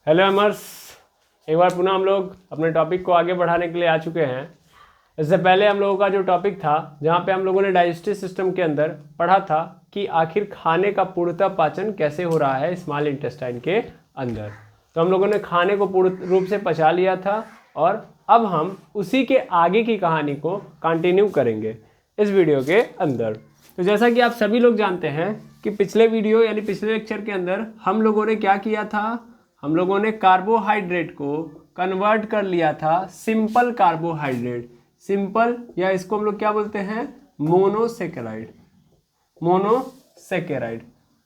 Hello अमर्स, एक बार पुनः हम लोग अपने टॉपिक को आगे बढ़ाने के लिए आ चुके हैं। इससे पहले हम लोगों का जो टॉपिक था, जहाँ पे हम लोगों ने डाइजेस्टिव सिस्टम के अंदर पढ़ा था कि आखिर खाने का पूर्णतः पाचन कैसे हो रहा है स्मॉल इंटेस्टाइन के अंदर। तो हम लोगों ने खाने को पूर्ण रूप से पचा लिया था और अब हम उसी के आगे की कहानी को कंटिन्यू करेंगे इस वीडियो के अंदर। तो जैसा कि आप सभी लोग जानते हैं कि पिछले वीडियो यानी पिछले लेक्चर के अंदर हम लोगों ने क्या किया था, हम लोगों ने कार्बोहाइड्रेट को कन्वर्ट कर लिया था सिंपल कार्बोहाइड्रेट, सिंपल या इसको हम लोग क्या बोलते हैं, मोनोसेकेराइड,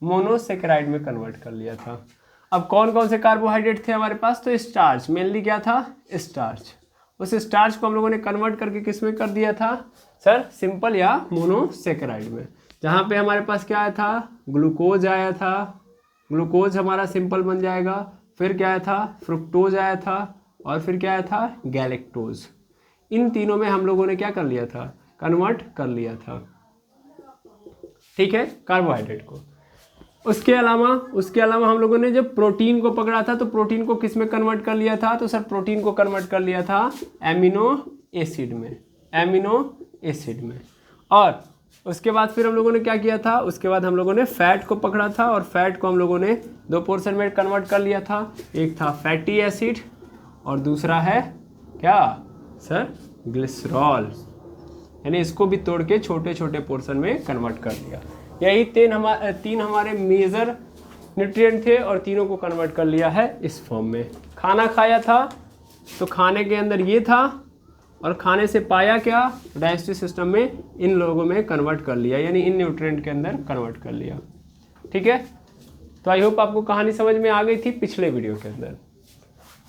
मोनोसेकेराइड में कन्वर्ट कर लिया था। अब कौन कौन से कार्बोहाइड्रेट थे हमारे पास, तो स्टार्च, मेनली क्या था, स्टार्च। उस स्टार्च को हम लोगों ने कन्वर्ट करके किस में कर दिया था सर, सिंपल या मोनोसेकेराइड में, जहाँ पे हमारे पास क्या आया था, ग्लूकोज आया था, ग्लूकोज हमारा सिंपल बन जाएगा। फिर क्या आया था, फ्रुक्टोज आया था, और फिर क्या आया था, गैलेक्टोज। इन तीनों में हम लोगों ने क्या कर लिया था, कन्वर्ट कर लिया था, ठीक है, कार्बोहाइड्रेट को। उसके अलावा हम लोगों ने जब प्रोटीन को पकड़ा था तो प्रोटीन को किस में कन्वर्ट कर लिया था, तो सर प्रोटीन को कन्वर्ट कर लिया था एमिनो एसिड में। और उसके बाद फिर हम लोगों ने क्या किया था, उसके बाद हम लोगों ने फैट को पकड़ा था और फैट को हम लोगों ने दो पोर्शन में कन्वर्ट कर लिया था। एक था फैटी एसिड और दूसरा है क्या सर, ग्लिसरॉल, यानी इसको भी तोड़ के छोटे छोटे पोर्शन में कन्वर्ट कर दिया। यही तीन हमारे मेजर न्यूट्रिएंट थे और तीनों को कन्वर्ट कर लिया है इस फॉर्म में। खाना खाया था तो खाने के अंदर ये था और खाने से पाया क्या, डाइजेस्टिव सिस्टम में इन लोगों में कन्वर्ट कर लिया, यानी इन न्यूट्रिएंट के अंदर कन्वर्ट कर लिया, ठीक है। तो आई होप आपको कहानी समझ में आ गई थी पिछले वीडियो के अंदर।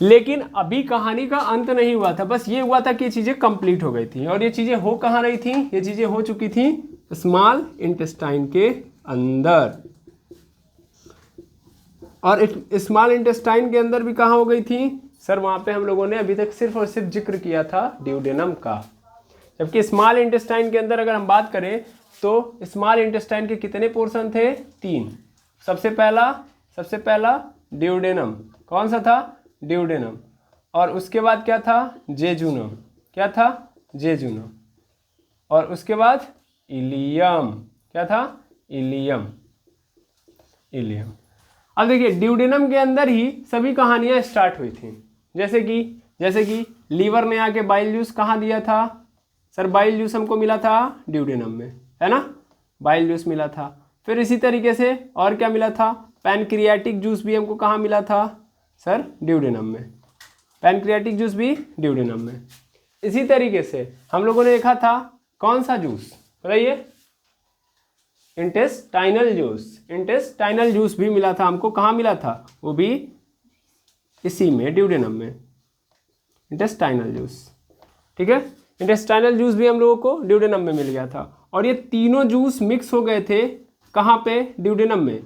लेकिन अभी कहानी का अंत नहीं हुआ था, बस ये हुआ था कि ये चीज़ें कंप्लीट हो गई थी। और ये चीज़ें हो कहाँ रही थी, ये चीज़ें हो चुकी थी स्मॉल इंटेस्टाइन के अंदर। और स्मॉल इंटेस्टाइन के अंदर भी कहाँ हो गई थी सर, वहाँ पे हम लोगों ने अभी तक सिर्फ और सिर्फ जिक्र किया था ड्यूडेनम का। जबकि स्मॉल इंटेस्टाइन के अंदर अगर हम बात करें तो स्मॉल इंटेस्टाइन के कितने पोर्शन थे, 3। सबसे पहला ड्यूडेनम, कौन सा था, ड्यूडेनम। और उसके बाद क्या था, जेजुनम, क्या था, जेजुनम। और उसके बाद इलियम, क्या था, इलियम। अब देखिए ड्यूडेनम के अंदर ही सभी कहानियां स्टार्ट हुई थी। जैसे कि लीवर ने आके बाइल जूस कहाँ दिया था सर, बाइल जूस हमको मिला था ड्यूडेनम में, है ना, बाइल जूस मिला था। फिर इसी तरीके से और क्या मिला था, पैनक्रियाटिक जूस भी हमको कहाँ मिला था सर, ड्यूडेनम में, पैनक्रियाटिक जूस भी ड्यूडेनम में। इसी तरीके से हम लोगों ने देखा था कौन सा जूस बताइए, इंटेस्टाइनल जूस भी मिला था हमको, कहाँ मिला था, वो भी इसी में, ड्यूडेनम में, इंटेस्टाइनल जूस, ठीक है। इंटेस्टाइनल जूस भी हम लोगों को ड्यूडेनम में मिल गया था। और ये तीनों जूस मिक्स हो गए थे कहाँ पे, ड्यूडेनम में।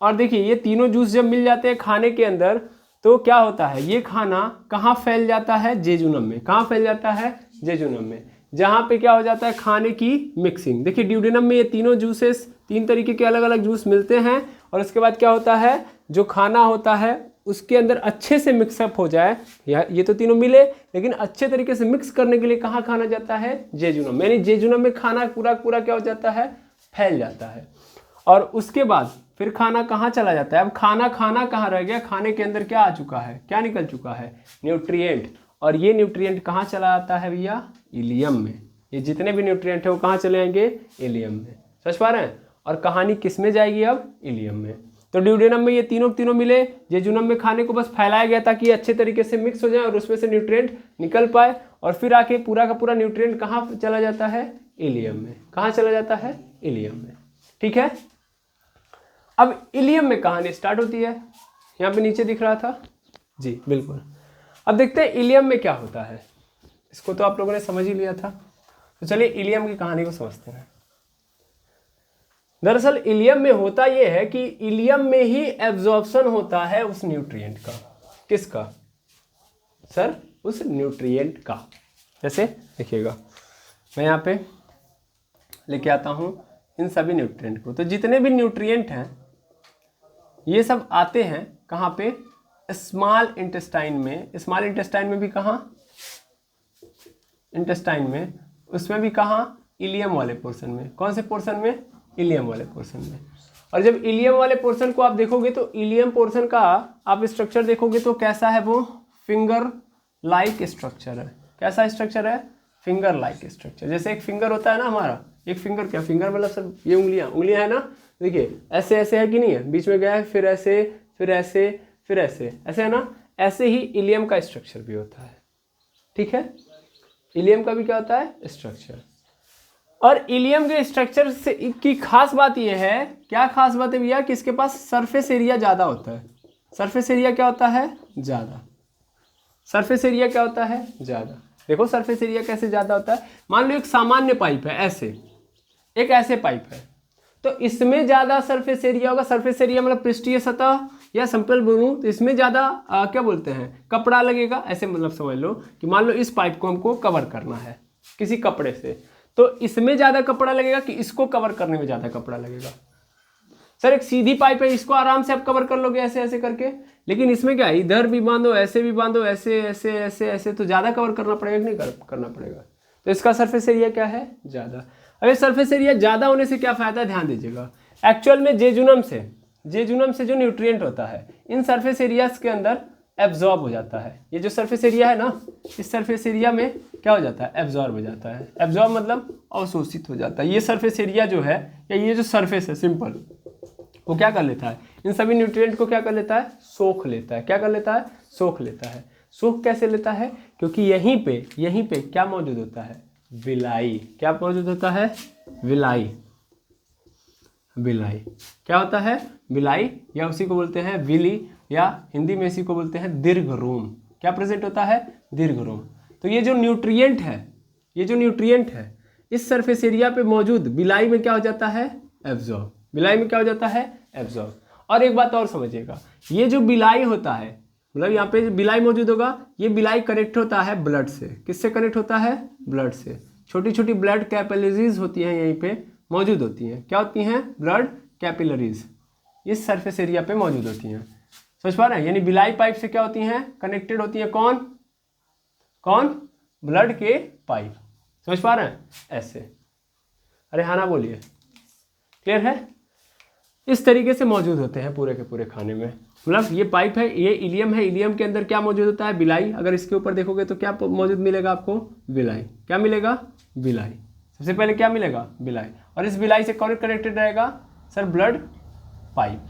और देखिए ये तीनों जूस जब मिल जाते हैं खाने के अंदर तो क्या होता है, ये खाना कहाँ फैल जाता है, जेजुनम में। कहाँ फैल जाता है, जेजुनम में, जहाँ पे क्या हो जाता है, खाने की मिक्सिंग। देखिए ड्यूडेनम में ये तीनों जूसेस, 3 तरीके के अलग अलग जूस मिलते हैं और उसके बाद क्या होता है, जो खाना होता है उसके अंदर अच्छे से मिक्सअप हो जाए, या ये तो तीनों मिले लेकिन अच्छे तरीके से मिक्स करने के लिए कहाँ खाना जाता है, जेजुनम, यानी जेजुनम में खाना पूरा क्या हो जाता है, फैल जाता है। और उसके बाद फिर खाना कहाँ चला जाता है, अब खाना कहाँ रह गया, खाने के अंदर क्या आ चुका है, क्या निकल चुका है, न्यूट्रिएंट। और ये न्यूट्रिएंट कहाँ चला जाता है भैया, इलियम में। ये जितने भी न्यूट्रिएंट है वो कहाँ चले जाएंगे, इलियम में, समझ पा रहे हैं। और कहानी किस में जाएगी अब, इलियम में। तो ड्यूडेनम में ये तीनों मिले, जेजुनम में खाने को बस फैलाया गया था कि अच्छे तरीके से मिक्स हो जाए और उसमें से न्यूट्रिएंट निकल पाए। और फिर आके पूरा का पूरा न्यूट्रिएंट कहाँ चला जाता है, इलियम में। कहाँ चला जाता है, इलियम में, ठीक है। अब इलियम में कहानी स्टार्ट होती है, यहाँ पे नीचे दिख रहा था जी, बिल्कुल। अब देखते हैं इलियम में क्या होता है, इसको तो आप लोगों ने समझ ही लिया था। तो चलिए इलियम की कहानी को समझते हैं। दरअसल इलियम में होता यह है कि इलियम में ही एब्जॉर्प्शन होता है उस न्यूट्रिएंट का, किसका सर, उस न्यूट्रिएंट का। जैसे देखिएगा मैं यहाँ पे लेके आता हूँ इन सभी न्यूट्रिएंट को, तो जितने भी न्यूट्रिएंट हैं ये सब आते हैं कहाँ पे, स्मॉल इंटेस्टाइन में भी कहाँ, इंटेस्टाइन में, उसमें भी कहाँ, इलियम वाले पोर्शन में। कौन से पोर्शन में, इलियम वाले पोर्शन में। और जब इलियम वाले पोर्शन को आप देखोगे तो इलियम पोर्शन का आप स्ट्रक्चर देखोगे तो कैसा है, वो फिंगर लाइक स्ट्रक्चर है। कैसा स्ट्रक्चर है, फिंगर लाइक स्ट्रक्चर। जैसे एक फिंगर होता है ना हमारा, एक फिंगर, क्या फिंगर मतलब सब ये उंगलियां है ना, देखिए ऐसे ऐसे है कि नहीं है, बीच में गया है, फिर ऐसे, फिर ऐसे, फिर ऐसे, ऐसे है ना। ऐसे ही इलियम का स्ट्रक्चर भी होता है, ठीक है। इलियम का भी क्या होता है, स्ट्रक्चर। और इलियम के स्ट्रक्चर से की खास बात यह है, क्या खास बात है भैया, कि इसके पास सरफेस एरिया ज़्यादा होता है। सरफेस एरिया क्या होता है, ज़्यादा। सरफेस एरिया क्या होता है, ज़्यादा। देखो सरफेस एरिया कैसे ज़्यादा होता है। मान लो एक सामान्य पाइप है, ऐसे एक ऐसे पाइप है, तो इसमें ज़्यादा सरफेस एरिया होगा। सरफेस एरिया मतलब पृष्ठीय सतह, या सिंपल बोलूँ तो इसमें ज़्यादा क्या बोलते हैं, कपड़ा लगेगा। ऐसे मतलब समझ लो कि मान लो इस पाइप को हमको कवर करना है किसी कपड़े से, तो इसमें ज़्यादा कपड़ा लगेगा कि इसको कवर करने में ज़्यादा कपड़ा लगेगा। सर एक सीधी पाइप है, इसको आराम से आप कवर कर लोगे ऐसे ऐसे करके, लेकिन इसमें क्या है, इधर भी बांधो, ऐसे भी बांधो, ऐसे ऐसे ऐसे ऐसे, तो ज़्यादा कवर करना पड़ेगा कि नहीं करना पड़ेगा। तो इसका सरफेस एरिया क्या है, ज़्यादा। अगर सरफेस एरिया ज़्यादा होने से क्या फ़ायदा है, ध्यान दीजिएगा। एक्चुअल में जेजुनम से जो न्यूट्रिएंट होता है इन सरफेस एरियाज के अंदर एब्जॉर्ब हो जाता है। ये जो सरफेस एरिया है ना, इस सरफेस एरिया में क्या हो जाता है, एब्जॉर्ब हो जाता है। एब्जॉर्ब मतलब अवशोषित हो जाता है। ये सरफेस एरिया जो है, या ये जो सरफेस है सिंपल, वो क्या कर लेता है, इन सभी न्यूट्रिएंट को क्या कर लेता है, सोख लेता है। क्या कर लेता है, सोख लेता है। सोख कैसे लेता है, क्योंकि यहीं पे क्या मौजूद होता है, विलाई। क्या मौजूद होता है, विलाई। विलाई क्या होता है, विलाई, या उसी को बोलते हैं विली, या हिंदी में इसी को बोलते हैं दीर्घ रोम। क्या प्रेजेंट होता है, दीर्घ रोम। तो ये जो न्यूट्रिएंट है इस सरफेस एरिया पे मौजूद विलाई में क्या हो जाता है, एब्जॉर्ब। विलाई में क्या हो जाता है, एब्जॉर्ब। और एक बात और समझिएगा, ये जो विलाई होता है, मतलब यहाँ पे विलाई मौजूद होगा, ये विलाई कनेक्ट होता है ब्लड से। किससे कनेक्ट होता है, ब्लड से। छोटी छोटी ब्लड कैपिलरीज होती हैं, यहीं पे मौजूद होती हैं। क्या होती हैं, ब्लड कैपिलरीज, इस सरफेस एरिया पे मौजूद होती हैं। समझ पा रहे हैं, यानी विलाई पाइप से क्या होती हैं, कनेक्टेड होती हैं। कौन, ब्लड के पाइप। समझ पा रहे हैं, ऐसे। अरे हाँ ना बोलिए, क्लियर है। इस तरीके से मौजूद होते हैं पूरे के पूरे खाने में। मतलब ये पाइप है, ये इलियम है, इलियम के अंदर क्या मौजूद होता है, विलाई। अगर इसके ऊपर देखोगे तो क्या मौजूद मिलेगा आपको, विलाई। क्या मिलेगा, विलाई। सबसे पहले क्या मिलेगा, विलाई। और इस विलाई से कौन कनेक्टेड रहेगा, सर ब्लड पाइप।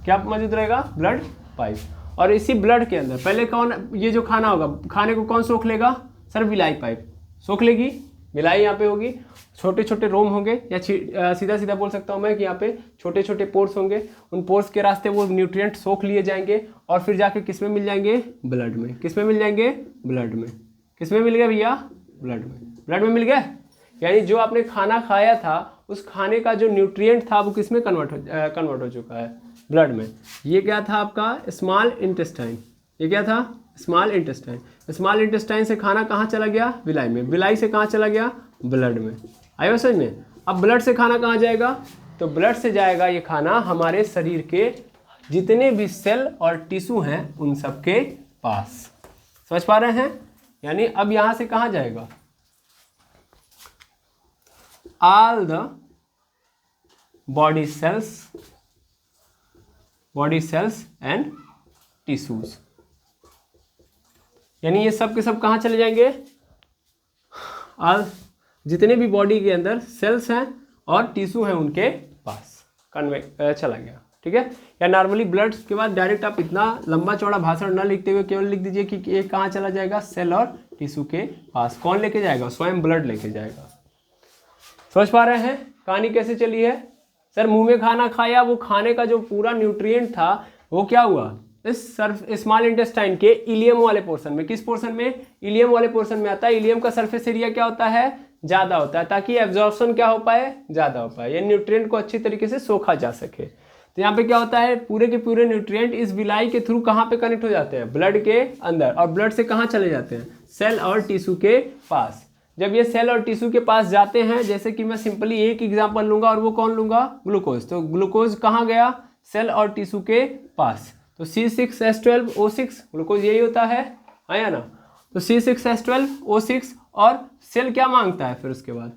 क्या मौजूद रहेगा, ब्लड पाइप। और इसी ब्लड के अंदर पहले कौन, ये जो खाना होगा, खाने को कौन सोख लेगा, सर विलाई पाइप सोख लेगी। विलाई यहाँ पे होगी, छोटे छोटे रोम होंगे, या सीधा सीधा बोल सकता हूँ मैं कि यहाँ पे छोटे छोटे पोर्स होंगे। उन पोर्स के रास्ते वो न्यूट्रिएंट सोख लिए जाएंगे और फिर जाके किस में मिल जाएंगे, ब्लड में। किस में मिल जाएंगे, ब्लड में। किस में मिल गया भैया, ब्लड में। ब्लड में मिल गया, यानी जो आपने खाना खाया था उस खाने का जो न्यूट्रिएंट था वो किस में कन्वर्ट हो चुका है, ब्लड में। ये क्या था आपका, स्मॉल इंटेस्टाइन। ये क्या था, स्मॉल इंटेस्टाइन। स्मॉल इंटेस्टाइन से खाना कहाँ चला गया, विलाई में। विलाई से कहाँ चला गया, ब्लड में। आयो समझ में। अब ब्लड से खाना कहाँ जाएगा, तो ब्लड से जाएगा ये खाना हमारे शरीर के जितने भी सेल और टिश्यू हैं उन सब के पास। समझ पा रहे हैं, यानी अब यहाँ से कहाँ जाएगा, all the body cells and tissues, यानी ये सब के सब कहाँ चले जाएंगे, जितने भी बॉडी के अंदर सेल्स हैं और टिश्यू हैं उनके पास चला गया। ठीक है, या नॉर्मली ब्लड के बाद डायरेक्ट आप इतना लंबा चौड़ा भाषण न लिखते हुए केवल लिख दीजिए कि ये कहाँ चला जाएगा, सेल और टिश्यू के पास। कौन लेके जाएगा, स्वयं ब्लड लेके जाएगा। समझ पा रहे हैं कहानी कैसे चली है। सर मुंह में खाना खाया, वो खाने का जो पूरा न्यूट्रिएंट था वो क्या हुआ, इस स्मॉल इंटेस्टाइन के इलियम वाले पोर्शन में। किस पोर्शन में, इलियम वाले पोर्शन में आता है। इलियम का सरफेस एरिया क्या होता है, ज़्यादा होता है, ताकि एब्जॉर्प्शन क्या हो पाए, ज़्यादा हो पाए, ये न्यूट्रिएंट को अच्छी तरीके से सोखा जा सके। तो यहाँ पे क्या होता है, पूरे के पूरे न्यूट्रिएंट इस विलाई के थ्रू कहाँ पे कनेक्ट हो जाते हैं, ब्लड के अंदर, और ब्लड से कहाँ चले जाते हैं, सेल और टिश्यू के पास। जब ये सेल और टिश्यू के पास जाते हैं, जैसे कि मैं सिंपली एक एग्जांपल लूंगा, और वो कौन लूंगा, ग्लूकोज। तो ग्लूकोज कहाँ गया, सेल और टिश्यू के पास। तो C6H12O6 ग्लूकोज यही होता है, या ना। तो C6H12O6 और सेल क्या मांगता है फिर उसके बाद,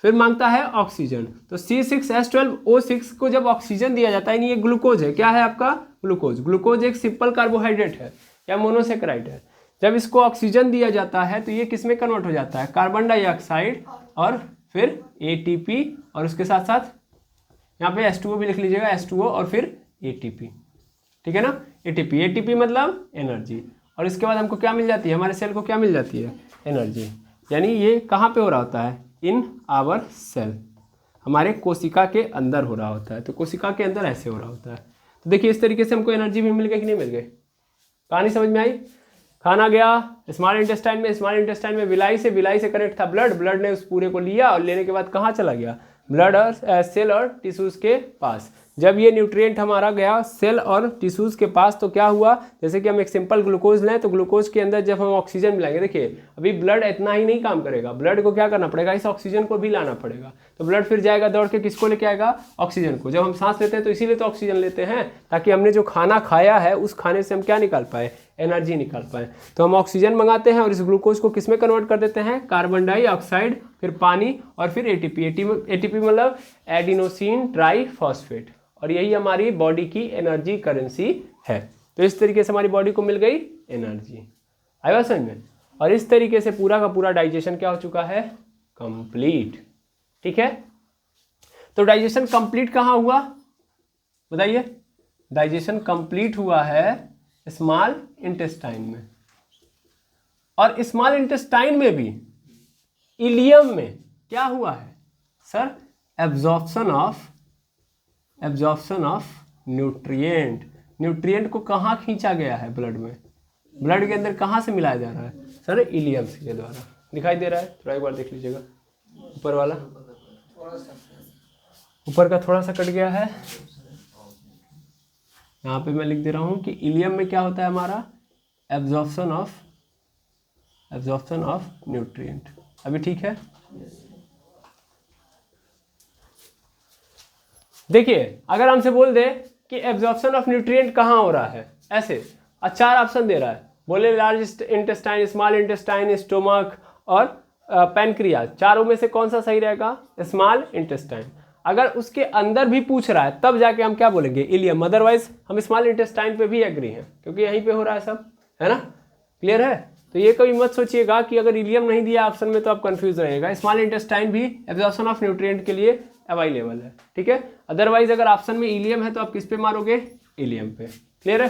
फिर मांगता है ऑक्सीजन। तो C6H12O6 को जब ऑक्सीजन दिया जाता है, ये ग्लूकोज है, क्या है आपका ग्लूकोज। ग्लूकोज एक सिंपल कार्बोहाइड्रेट है या मोनोसेकेराइड है। जब इसको ऑक्सीजन दिया जाता है तो ये किस में कन्वर्ट हो जाता है, कार्बन डाइऑक्साइड और फिर ATP, और उसके साथ साथ यहाँ पे H2O भी लिख लीजिएगा, H2O और फिर ATP, ठीक है ना। ATP मतलब एनर्जी, और इसके बाद हमको क्या मिल जाती है, हमारे सेल को क्या मिल जाती है, एनर्जी। यानी ये कहाँ पे हो रहा होता है, इन आवर सेल, हमारे कोशिका के अंदर हो रहा होता है। तो कोशिका के अंदर ऐसे हो रहा होता है। तो देखिए इस तरीके से हमको एनर्जी भी मिल गई कि नहीं मिल गई, कहानी समझ में आई। खाना गया स्मॉल इंटेस्टाइन में, स्मॉल इंटेस्टाइन में विलाई से कनेक्ट था ब्लड ने उस पूरे को लिया, और लेने के बाद कहाँ चला गया, ब्लड और सेल और टिश्यूज के पास। जब ये न्यूट्रिएंट हमारा गया सेल और टिश्यूज के पास तो क्या हुआ, जैसे कि हम एक सिंपल ग्लूकोज लें तो ग्लूकोज के अंदर जब हम ऑक्सीजन मिलाएंगे, देखिए अभी ब्लड इतना ही नहीं काम करेगा, ब्लड को क्या करना पड़ेगा, इस ऑक्सीजन को भी लाना पड़ेगा। तो ब्लड फिर जाएगा दौड़ के किसको लेके आएगा, ऑक्सीजन को। जब हम सांस लेते हैं तो इसीलिए तो ऑक्सीजन लेते हैं, ताकि हमने जो खाना खाया है उस खाने से हम क्या निकाल पाए, एनर्जी निकाल पाए। तो हम ऑक्सीजन मंगाते हैं और इस ग्लूकोज को किस में कन्वर्ट कर देते हैं, कार्बन डाइऑक्साइड, फिर पानी और फिर एटीपी मतलब एडिनोसिन ट्राइफॉस्फेट, और यही हमारी बॉडी की एनर्जी करेंसी है। तो इस तरीके से हमारी बॉडी को मिल गई एनर्जी, आई बात समझ में। और इस तरीके से पूरा का पूरा डाइजेशन क्या हो चुका है, कंप्लीट, ठीक है। तो डाइजेशन कंप्लीट कहाँ हुआ बताइए, डाइजेशन कंप्लीट हुआ है स्मॉल इंटेस्टाइन में, और स्मॉल इंटेस्टाइन में भी इलियम में क्या हुआ है सर, एब्जॉर्प्शन ऑफ न्यूट्रिएंट को कहाँ खींचा गया है, ब्लड में, ब्लड के अंदर कहाँ से मिलाया जा रहा है सर, इलियम के द्वारा। दिखाई दे रहा है, थोड़ा एक बार देख लीजिएगा, ऊपर वाला, ऊपर का थोड़ा सा कट गया है, यहाँ पे मैं लिख दे रहा हूँ कि इलियम में क्या होता है हमारा, एब्जॉर्प्शन ऑफ न्यूट्रिएंट। अभी ठीक है। देखिए अगर हमसे बोल दे कि एब्जॉर्प्शन ऑफ न्यूट्रिएंट कहाँ हो रहा है, ऐसे 4 ऑप्शन दे रहा है, बोले large intestine, small intestine, stomach और पैनक्रियाज, चारों में से कौन सा सही रहेगा, स्मॉल इंटेस्टाइन। अगर उसके अंदर भी पूछ रहा है तब जाके हम क्या बोलेंगे, इलियम। अदरवाइज हम स्मॉल इंटेस्टाइन पे भी एग्री हैं, क्योंकि यहीं पे हो रहा है सब, है ना, क्लियर है। तो ये कभी मत सोचिएगा कि अगर इलियम नहीं दिया ऑप्शन में तो आप कंफ्यूज रहेगा, स्मॉल इंटेस्टाइन भी एब्जॉर्प्शन ऑफ न्यूट्रिएंट के लिए अवेलेबल है, ठीक है। अदरवाइज अगर ऑप्शन में इलियम है तो आप किस पे मारोगे, इलियम पे, क्लियर है।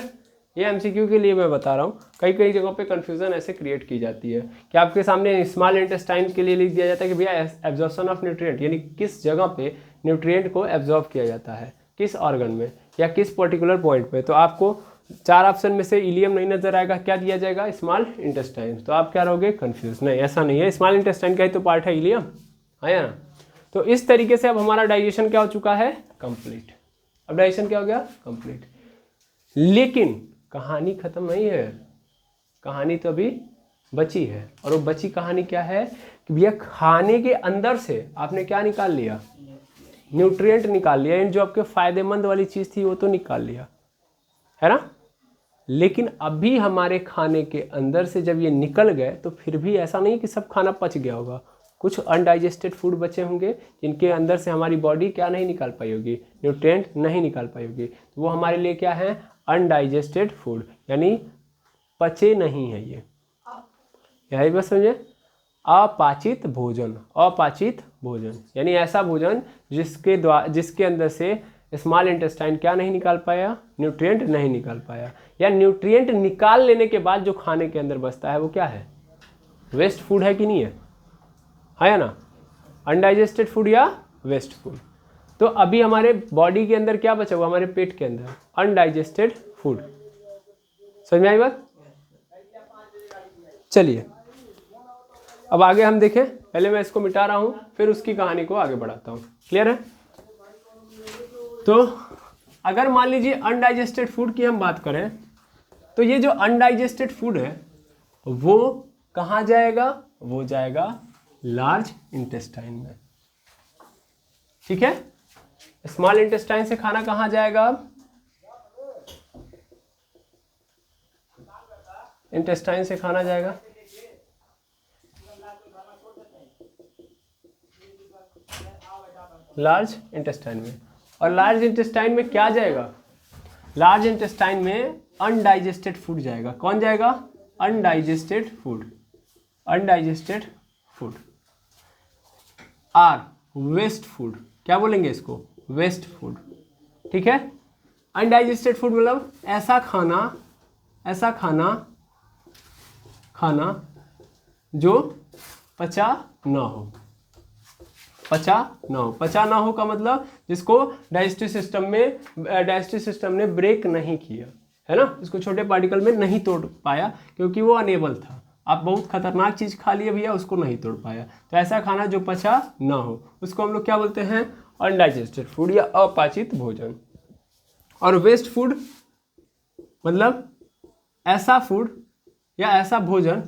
ये एमसीक्यू के लिए मैं बता रहा हूँ, कई जगहों पे कंफ्यूजन ऐसे क्रिएट की जाती है कि आपके सामने स्मॉल इंटेस्टाइन के लिए लिख दिया जाता है कि भैया एब्जॉर्प्शन ऑफ न्यूट्रिएंट, यानी किस जगह पे न्यूट्रिएंट को एब्जॉर्ब किया जाता है, किस ऑर्गन में या किस पर्टिकुलर पॉइंट पे। तो आपको 4 ऑप्शन में से इलियम नहीं नजर आएगा, क्या दिया जाएगा, स्मॉल इंटेस्टाइन। तो आप क्या रहोगे, कंफ्यूज। नहीं, ऐसा नहीं है, स्मॉल इंटेस्टाइन का ही तो पार्ट है इलियम, है ना। तो इस तरीके से अब हमारा डाइजेशन क्या हो चुका है, कंप्लीट। अब डाइजेशन क्या हो गया, कंप्लीट। लेकिन कहानी खत्म नहीं है, कहानी तो अभी बची है। और वो बची कहानी क्या है कि भैया खाने के अंदर से आपने क्या निकाल लिया, न्यूट्रिएंट निकाल लिया, इन जो आपके फायदेमंद वाली चीज थी वो तो निकाल लिया, है ना। लेकिन अभी हमारे खाने के अंदर से जब ये निकल गए तो फिर भी ऐसा नहीं कि सब खाना पच गया होगा, कुछ अनडाइजेस्टेड फूड बचे होंगे जिनके अंदर से हमारी बॉडी क्या नहीं निकाल पाई होगी, न्यूट्रिएंट नहीं निकाल पाई होगी। तो वो हमारे लिए क्या है, अनडाइजेस्टेड फूड, यानी पचे नहीं है ये, यही बस समझे, अपाचित भोजन, यानी ऐसा भोजन जिसके अंदर से स्मॉल इंटेस्टाइन क्या नहीं निकाल पाया, न्यूट्रिएंट नहीं निकाल पाया, या न्यूट्रिएंट निकाल लेने के बाद जो खाने के अंदर बचता है वो क्या है, वेस्ट फूड है कि नहीं है ना, अनडाइजेस्टेड फूड या वेस्ट फूड। तो अभी हमारे बॉडी के अंदर क्या बचा हुआ, हमारे पेट के अंदर अनडाइजेस्टेड फूड। समझ में आई बात। चलिए अब आगे हम देखें, पहले मैं इसको मिटा रहा हूं फिर उसकी कहानी को आगे बढ़ाता हूं, क्लियर है। तो अगर मान लीजिए अनडाइजेस्टेड फूड की हम बात करें तो ये जो अनडाइजेस्टेड फूड है वो कहाँ जाएगा, वो जाएगा लार्ज इंटेस्टाइन में, ठीक है। स्मॉल इंटेस्टाइन से खाना कहाँ जाएगा, अब इंटेस्टाइन से खाना जाएगा, लार्ज इंटेस्टाइन में। और लार्ज इंटेस्टाइन में क्या जाएगा? लार्ज इंटेस्टाइन में अनडाइजेस्टेड फूड जाएगा। कौन जाएगा? Undigested food. Undigested food are waste food. क्या बोलेंगे इसको? Waste food. ठीक है। अनडाइजेस्टेड फूड मतलब ऐसा खाना जो पचा ना हो। पचा ना हो का मतलब जिसको डाइजेस्टिव सिस्टम ने ब्रेक नहीं किया, है ना, इसको छोटे पार्टिकल में नहीं तोड़ पाया क्योंकि वो अनेबल था। आप बहुत खतरनाक चीज़ खा लिए भैया, उसको नहीं तोड़ पाया। तो ऐसा खाना जो पचा ना हो उसको हम लोग क्या बोलते हैं? अनडाइजेस्टेड फूड या अपाचित भोजन। और वेस्ट फूड मतलब ऐसा फूड या ऐसा भोजन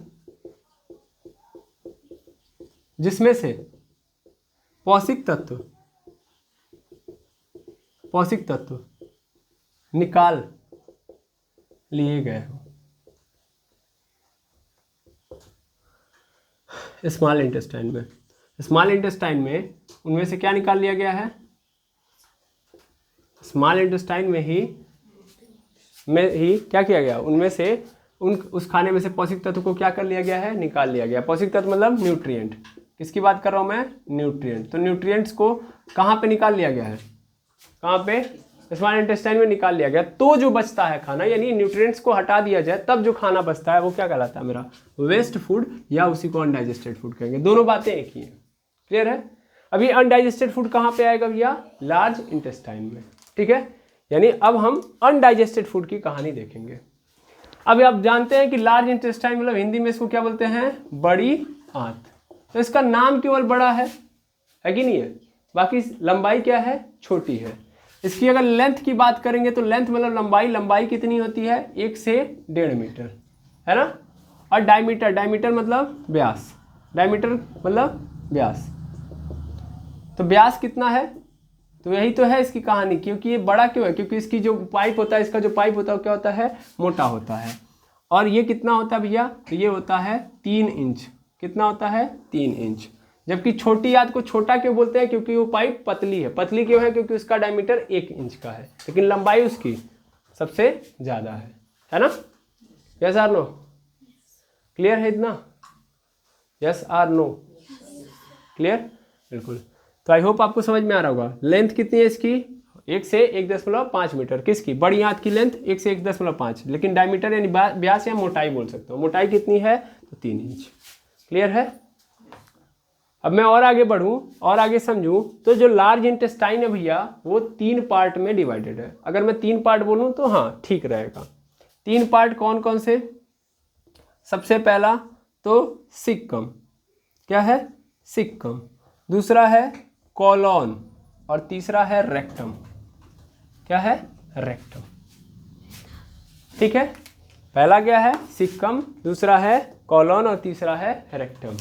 जिसमें से पौष्टिक तत्व निकाल लिए गए हो। स्मॉल इंटेस्टाइन में उनमें से क्या निकाल लिया गया है? स्मॉल इंटेस्टाइन में ही क्या किया गया? उनमें से उस खाने में से पौष्टिक तत्व को क्या कर लिया गया है? निकाल लिया गया। पौष्टिक तत्व मतलब न्यूट्रिएंट। किसकी बात कर रहा हूं मैं? न्यूट्रिएंट। तो न्यूट्रिएंट्स को कहाँ पे निकाल लिया गया है? कहाँ पे? स्मॉल इंटेस्टाइन में निकाल लिया गया। तो जो बचता है खाना, यानी न्यूट्रिएंट्स को हटा दिया जाए तब जो खाना बचता है वो क्या कहलाता है? मेरा वेस्ट फूड, या उसी को अनडाइजेस्टेड फूड कहेंगे। दोनों बातें एक ही हैं। क्लियर है? अभी अनडाइजेस्टेड फूड कहाँ पे आएगा भैया? लार्ज इंटेस्टाइन में। ठीक है। यानी अब हम अनडाइजेस्टेड फूड की कहानी देखेंगे। अभी आप जानते हैं कि लार्ज इंटेस्टाइन मतलब हिंदी में इसको क्या बोलते हैं? बड़ी आंत। तो इसका नाम केवल बड़ा है कि नहीं है? बाकी लंबाई क्या है? छोटी है। इसकी अगर लेंथ की बात करेंगे तो लेंथ मतलब लंबाई कितनी होती है? 1 से 1.5 मीटर, है ना। और डायमीटर मतलब व्यास। डायमीटर मतलब व्यास। तो व्यास कितना है? तो यही तो है इसकी कहानी। क्योंकि ये बड़ा क्यों है? क्योंकि इसकी जो पाइप होता है, इसका जो पाइप होता है वो क्या होता है? मोटा होता है। और ये कितना होता है भैया? तो ये होता है 3 इंच। कितना होता है? 3 इंच। जबकि छोटी आंत को छोटा क्यों बोलते हैं? क्योंकि वो पाइप पतली है। पतली क्यों है? क्योंकि उसका डायमीटर 1 इंच का है, लेकिन लंबाई उसकी सबसे ज़्यादा है ना। Yes or no? क्लियर है इतना? Yes or no? क्लियर? बिल्कुल। तो आई होप आपको समझ में आ रहा होगा। लेंथ कितनी है इसकी? 1 से 1.5 मीटर। किसकी? बड़ी आंत की लेंथ 1 से 1.5। लेकिन डायमीटर यानी व्यास या मोटाई बोल सकते हो। मोटाई कितनी है? तो 3 इंच। क्लियर है? अब मैं और आगे बढ़ूं और आगे समझूं तो जो लार्ज इंटेस्टाइन है भैया वो 3 पार्ट में डिवाइडेड है। अगर मैं 3 पार्ट बोलूं तो हाँ ठीक रहेगा। 3 पार्ट कौन कौन से? सबसे पहला तो सिक्कम। क्या है? सिक्कम। दूसरा है कॉलोन। और तीसरा है रेक्टम। क्या है? रेक्टम। ठीक है। पहला क्या है? सिक्कम, दूसरा है कॉलोन और तीसरा है रेक्टम।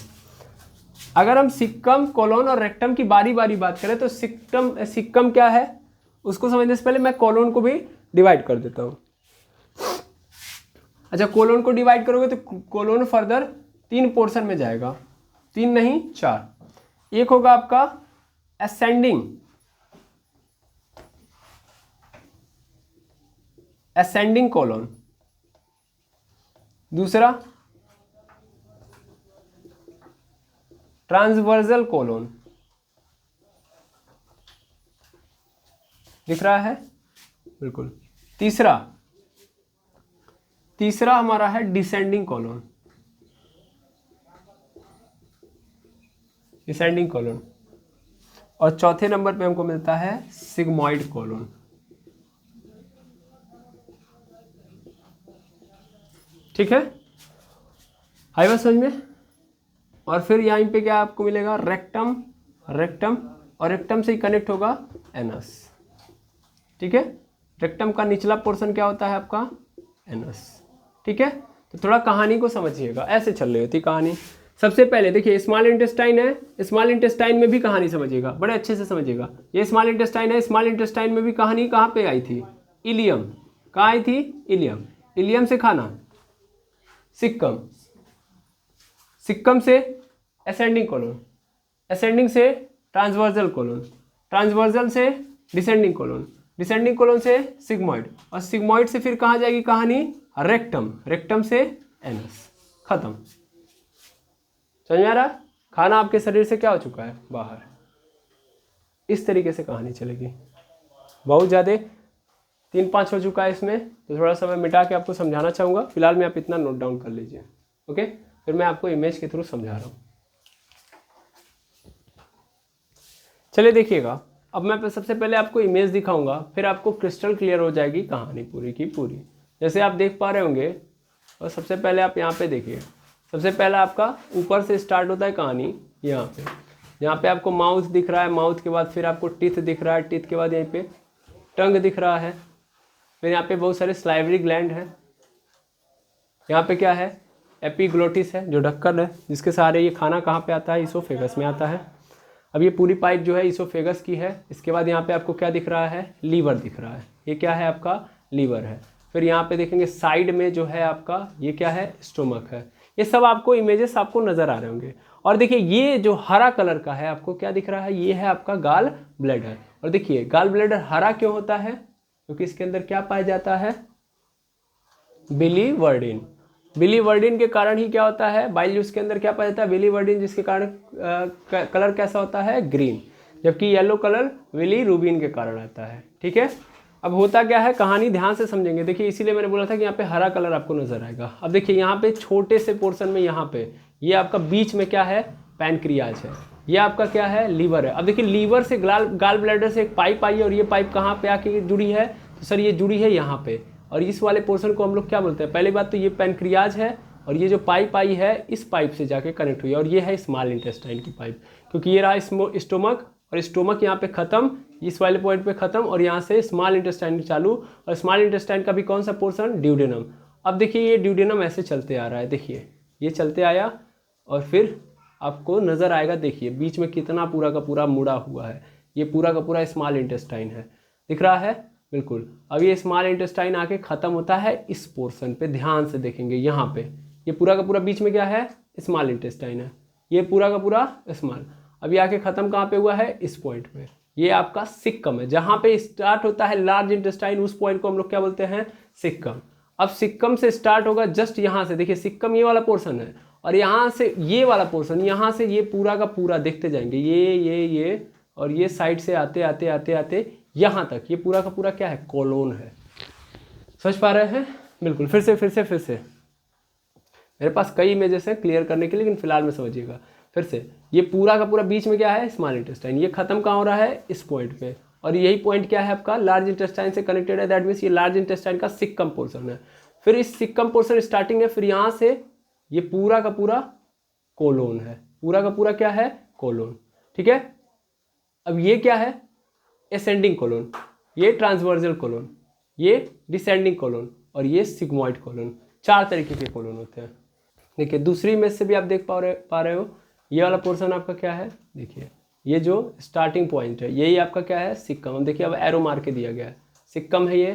अगर हम सिक्कम, कॉलोन और रेक्टम की बारी बारी बात करें तो सिक्कम क्या है उसको समझने से पहले मैं कॉलोन को भी डिवाइड कर देता हूं। अच्छा, कॉलोन को डिवाइड करोगे तो कॉलोन फर्दर 3 पोर्शन में जाएगा। 3 नहीं 4। एक होगा आपका असेंडिंग कॉलोन। दूसरा ट्रांसवर्सल कॉलोन। दिख रहा है? बिल्कुल। तीसरा हमारा है डिसेंडिंग कॉलोन। और चौथे नंबर पे हमको मिलता है सिग्मॉइड कॉलोन। ठीक है? आई बात समझ में? और फिर यहाँ पे क्या आपको मिलेगा? रेक्टम। और रेक्टम से ही कनेक्ट होगा एनस। ठीक है। रेक्टम का निचला पोर्शन क्या होता है आपका? एनस। ठीक है। तो थोड़ा कहानी को समझिएगा, ऐसे चल रही होती कहानी। सबसे पहले देखिए स्मॉल इंटेस्टाइन है। स्मॉल इंटेस्टाइन में भी कहानी समझिएगा, बड़े अच्छे से समझिएगा। ये स्मॉल इंटेस्टाइन है। स्मॉल इंटेस्टाइन में भी कहानी कहाँ पे आई थी? इलियम। कहाँ आई थी? इलियम। इलियम से खाना सिक्कम, सिक्कम से असेंडिंग कोलोन, असेंडिंग से ट्रांसवर्सल कोलोन, ट्रांसवर्सल से डिसेंडिंग कोलोन, डिसेंडिंग कोलोन से सिग्मॉइड, और सिग्मॉइड से फिर कहाँ जाएगी कहानी, रेक्टम, रेक्टम से एनस, खत्म। समझ में आ रहा? खाना आपके शरीर से क्या हो चुका है, बाहर। इस तरीके से कहानी चलेगी। बहुत ज़्यादा 3-5 हो चुका है इसमें, तो थोड़ा सा मैं मिटा के आपको समझाना चाहूँगा। फिलहाल में आप इतना नोट डाउन कर लीजिए, ओके। फिर मैं आपको इमेज के थ्रू समझा रहा हूँ। चलिए देखिएगा, अब मैं सबसे पहले आपको इमेज दिखाऊंगा, फिर आपको क्रिस्टल क्लियर हो जाएगी कहानी पूरी की पूरी। जैसे आप देख पा रहे होंगे, और सबसे पहले आप यहाँ पे देखिए, सबसे पहला आपका ऊपर से स्टार्ट होता है कहानी यहाँ पे आपको माउथ दिख रहा है, माउथ के बाद फिर आपको टीथ दिख रहा है, टीथ के बाद यहीं पे टंग दिख रहा है, फिर यहाँ पे बहुत सारे स्लाइवरी ग्लैंड है, यहाँ पे क्या है, एपिग्लोटिस है जो ढक्कन है जिसके सहारे ये खाना कहाँ पे आता है, इसोफेगस में आता है। अब ये पूरी पाइप जो है इसोफेगस की है। इसके बाद यहाँ पे आपको क्या दिख रहा है, लीवर दिख रहा है, ये क्या है आपका, लीवर है। फिर यहाँ पे देखेंगे साइड में जो है आपका, ये क्या है, स्टोमक है। ये सब आपको इमेजेस आपको नजर आ रहे होंगे। और देखिए ये जो हरा कलर का है आपको क्या दिख रहा है, ये है आपका गाल ब्लैडर। और देखिए गाल ब्लैडर हरा क्यों होता है, क्योंकि इसके अंदर क्या पाया जाता है, बिलीवर्डिन। बिलीवर्डिन के कारण ही क्या होता है, बाइल जूस के अंदर क्या पाया जाता है, बिलीवर्डिन, जिसके कारण कलर कैसा होता है, ग्रीन, जबकि येलो कलर बिलीरुबिन के कारण आता है। ठीक है, अब होता क्या है, कहानी ध्यान से समझेंगे। देखिए इसीलिए मैंने बोला था कि यहाँ पे हरा कलर आपको नजर आएगा। अब देखिए यहाँ पे छोटे से पोर्शन में, यहाँ पे ये आपका बीच में क्या है, पैनक्रियाज है, ये आपका क्या है, लीवर है। अब देखिए लीवर से गाल ब्लैडर से एक पाइप आई है, और ये पाइप कहाँ पे आके जुड़ी है, तो सर ये जुड़ी है यहाँ पे, और इस वाले पोर्शन को हम लोग क्या बोलते हैं, पहली बात तो ये पैनक्रियाज है, और ये जो पाइप आई है इस पाइप से जाके कनेक्ट हुई है, और ये है स्मॉल इंटेस्टाइन की पाइप, क्योंकि ये रहा स्टोमक, और स्टोमक यहाँ पे खत्म, इस वाले पॉइंट पे खत्म, और यहाँ से स्मॉल इंटेस्टाइन चालू, और स्मॉल इंटेस्टाइन का भी कौन सा पोर्शन, ड्यूडेनम। अब देखिए ये ड्यूडेनम ऐसे चलते आ रहा है, देखिए ये चलते आया, और फिर आपको नजर आएगा, देखिए बीच में कितना पूरा का पूरा मुड़ा हुआ है, ये पूरा का पूरा स्मॉल इंटेस्टाइन है, दिख रहा है, बिल्कुल। अब ये स्मॉल इंटेस्टाइन आके खत्म होता है इस पोर्शन पे, ध्यान से देखेंगे यहाँ पे, ये पूरा का पूरा बीच में क्या है, स्मॉल इंटेस्टाइन है, ये पूरा का पूरा स्मॉल। अब ये आके खत्म कहाँ पे हुआ है, इस पॉइंट पे, ये आपका सिक्कम है, जहाँ पे स्टार्ट होता है लार्ज इंटेस्टाइन, उस पॉइंट को हम लोग क्या बोलते हैं, सिक्कम। अब सिक्कम से स्टार्ट होगा जस्ट यहाँ से, देखिए सिक्कम ये वाला पोर्शन है, और यहाँ से ये वाला पोर्शन, यहाँ से ये पूरा का पूरा देखते जाएंगे, ये और ये साइड से आते आते आते आते यहाँ तक, ये पूरा का पूरा क्या है, कोलोन है। समझ पा रहे हैं, बिल्कुल। फिर से मेरे पास कई इमेजेस हैं क्लियर करने के लिए, लेकिन फिलहाल में समझिएगा फिर से। ये पूरा का पूरा बीच में क्या है, स्मॉल इंटेस्टाइन, ये खत्म कहाँ हो रहा है, इस पॉइंट पे, और यही पॉइंट क्या है आपका, लार्ज इंटेस्टाइन से कनेक्टेड है, दैट मीन्स ये लार्ज इंटेस्टाइन का सिक्कम पोर्शन है। फिर इस सिक्कम पोर्शन स्टार्टिंग है, फिर यहाँ से ये पूरा का पूरा कोलोन है, पूरा का पूरा क्या है, कोलोन। ठीक है, अब ये क्या है, एसेंडिंग कोलोन, ये ट्रांसवर्सल कोलोन, ये डिसेंडिंग कोलोन, और ये सिग्मॉइड कोलोन। 4 तरीके के कोलोन होते हैं। देखिए दूसरी इमेज से भी आप देख पा रहे हो, ये वाला पोर्शन आपका क्या है, देखिए ये जो स्टार्टिंग पॉइंट है यही आपका क्या है, सिक्कम। अब देखिए अब एरो मार के दिया गया है, सिक्कम है ये,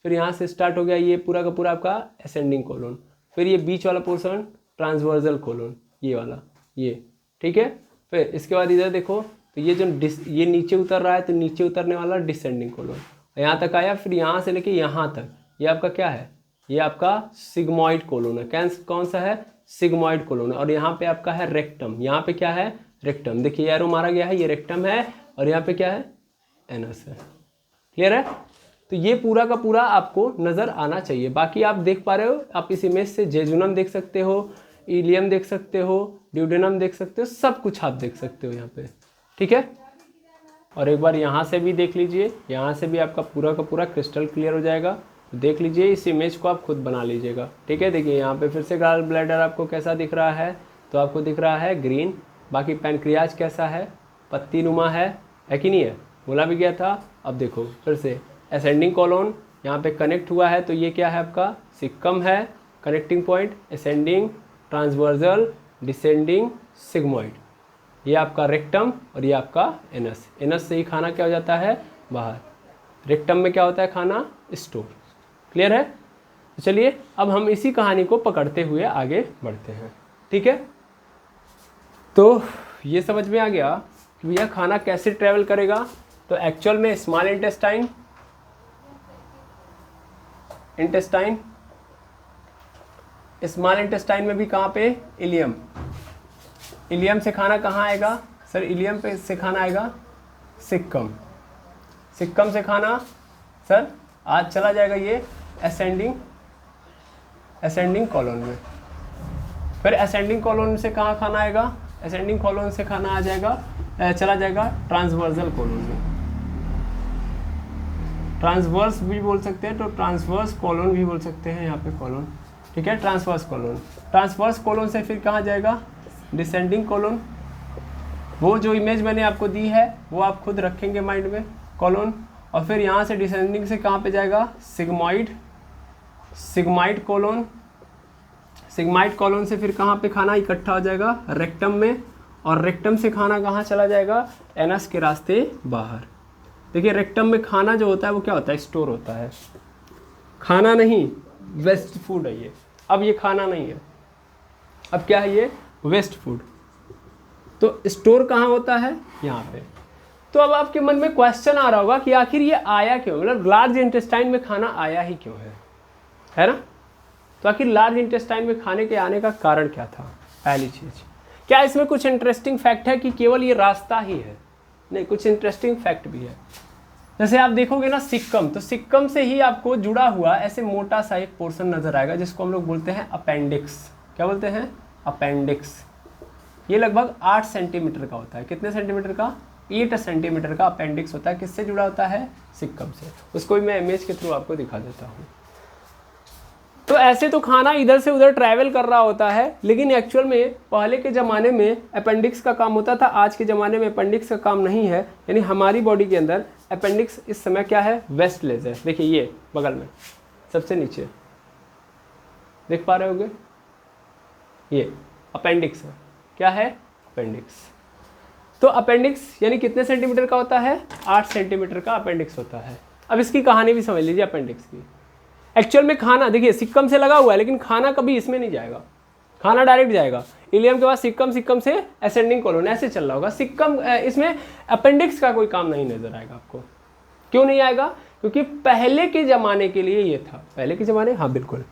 फिर यहाँ से स्टार्ट हो गया ये पूरा का पूरा आपका एसेंडिंग कोलोन, फिर ये बीच वाला पोर्शन ट्रांसवर्सल कोलोन, ये वाला ये, ठीक है। फिर इसके बाद इधर देखो, तो ये जो ये नीचे उतर रहा है, तो नीचे उतरने वाला डिसेंडिंग कोलोन, यहाँ तक आया, फिर यहाँ से लेके यहाँ तक ये आपका क्या है, ये आपका सिग्मॉइड कोलोन है। कौन सा है, सिग्मॉइड कोलोन। और यहाँ पे आपका है रेक्टम, यहाँ पे क्या है, रेक्टम, देखिए एरो मारा गया है, ये रेक्टम है, और यहाँ पे क्या है, एनस है। क्लियर है, तो ये पूरा का पूरा आपको नजर आना चाहिए। बाकी आप देख पा रहे हो, आप इस इमेज से जेजुनम देख सकते हो, इलियम देख सकते हो, ड्यूडेनम देख सकते हो, सब कुछ आप देख सकते हो यहाँ पे। ठीक है, और एक बार यहाँ से भी देख लीजिए, यहाँ से भी आपका पूरा का पूरा क्रिस्टल क्लियर हो जाएगा। देख लीजिए, इस इमेज को आप खुद बना लीजिएगा। ठीक है, देखिए यहाँ पे फिर से गाल ब्लैडर आपको कैसा दिख रहा है, तो आपको दिख रहा है ग्रीन। बाकी पैनक्रियाज कैसा है, पत्ती नुमा है कि नहीं है, बोला भी गया था। अब देखो फिर से असेंडिंग कोलोन यहाँ पे कनेक्ट हुआ है, तो ये क्या है आपका, सिक्कम है, connecting point, ascending, transversal, descending, sigmoid, ये आपका रेक्टम, और ये आपका एनस। एनस से ही खाना क्या हो जाता है, बाहर। रेक्टम में क्या होता है, खाना स्टोर। क्लियर है, तो चलिए अब हम इसी कहानी को पकड़ते हुए आगे बढ़ते हैं, ठीक है। तो ये समझ में आ गया कि भैया खाना कैसे ट्रेवल करेगा। तो एक्चुअल में स्मॉल इंटेस्टाइन, स्मॉल इंटेस्टाइन में भी कहाँ पे, इलियम, इलियम से खाना कहाँ आएगा सर, इलियम पे से खाना आएगा सिक्कम, सिक्कम से खाना सर आज चला जाएगा ये असेंडिंग कॉलोन में, फिर असेंडिंग कॉलोन से कहाँ खाना आएगा, असेंडिंग कॉलोन से खाना आ जाएगा, चला जाएगा ट्रांसवर्सल कॉलोन में, ट्रांसवर्स भी बोल सकते हैं, तो ट्रांसवर्स कॉलोन भी बोल सकते हैं यहाँ पे कॉलोन, ठीक है, ट्रांसवर्स कॉलोन, ट्रांसवर्स कॉलोन से फिर कहाँ जाएगा, डिसेंडिंग कॉलोन। वो जो इमेज मैंने आपको दी है वो आप खुद रखेंगे माइंड में, कॉलोन, और फिर यहाँ से डिसेंडिंग से कहाँ पे जाएगा, सिग्माइड कॉलोन, सिग्माइड कॉलोन से फिर कहाँ पे खाना इकट्ठा हो जाएगा, रेक्टम में, और रेक्टम से खाना कहाँ चला जाएगा, एनस के रास्ते बाहर। देखिए रेक्टम में खाना जो होता है वो क्या होता है, स्टोर होता है, खाना नहीं, वेस्ट फूड है ये। अब ये खाना नहीं है, अब क्या है ये, वेस्ट फूड। तो स्टोर कहाँ होता है, यहाँ पे। तो अब आपके मन में क्वेश्चन आ रहा होगा कि आखिर ये आया क्यों, मतलब लार्ज इंटेस्टाइन में खाना आया ही क्यों है ना। तो आखिर लार्ज इंटेस्टाइन में खाने के आने का कारण क्या था, पहली चीज। क्या इसमें कुछ इंटरेस्टिंग फैक्ट है कि केवल ये रास्ता ही है, नहीं, कुछ इंटरेस्टिंग फैक्ट भी है। जैसे आप देखोगे ना सिक्कम, तो सिक्कम से ही आपको जुड़ा हुआ ऐसे मोटा सा एक पोर्शन नजर आएगा जिसको हम लोग बोलते हैं अपेंडिक्स। क्या बोलते हैं, अपेंडिक्स। ये लगभग 8 सेंटीमीटर का होता है, कितने सेंटीमीटर का, 8 सेंटीमीटर का अपेंडिक्स होता है। किससे जुड़ा होता है, सिक्कम से। उसको भी मैं इमेज के थ्रू आपको दिखा देता हूँ। तो ऐसे तो खाना इधर से उधर ट्रैवल कर रहा होता है, लेकिन एक्चुअल में पहले के ज़माने में अपेंडिक्स का काम होता था, आज के ज़माने में अपेंडिक्स का काम नहीं है। यानी हमारी बॉडी के अंदर अपेंडिक्स इस समय क्या है, वेस्टलेज है। देखिए ये बगल में सबसे नीचे देख पा रहे होगे, ये अपेंडिक्स है। क्या है, अपेंडिक्स। तो अपेंडिक्स यानी कितने सेंटीमीटर का होता है, 8 सेंटीमीटर का अपेंडिक्स होता है। अब इसकी कहानी भी समझ लीजिए अपेंडिक्स की। एक्चुअल में खाना देखिए सिक्कम से लगा हुआ है, लेकिन खाना कभी इसमें नहीं जाएगा, खाना डायरेक्ट जाएगा इलियम के बाद सिक्कम, सिक्कम से असेंडिंग कॉलोन, ऐसे चल रहा होगा। सिक्कम इसमें अपेंडिक्स का कोई काम नहीं नजर आएगा आपको। क्यों नहीं आएगा, क्योंकि पहले के ज़माने के लिए ये था। पहले के ज़माने, हाँ बिल्कुल।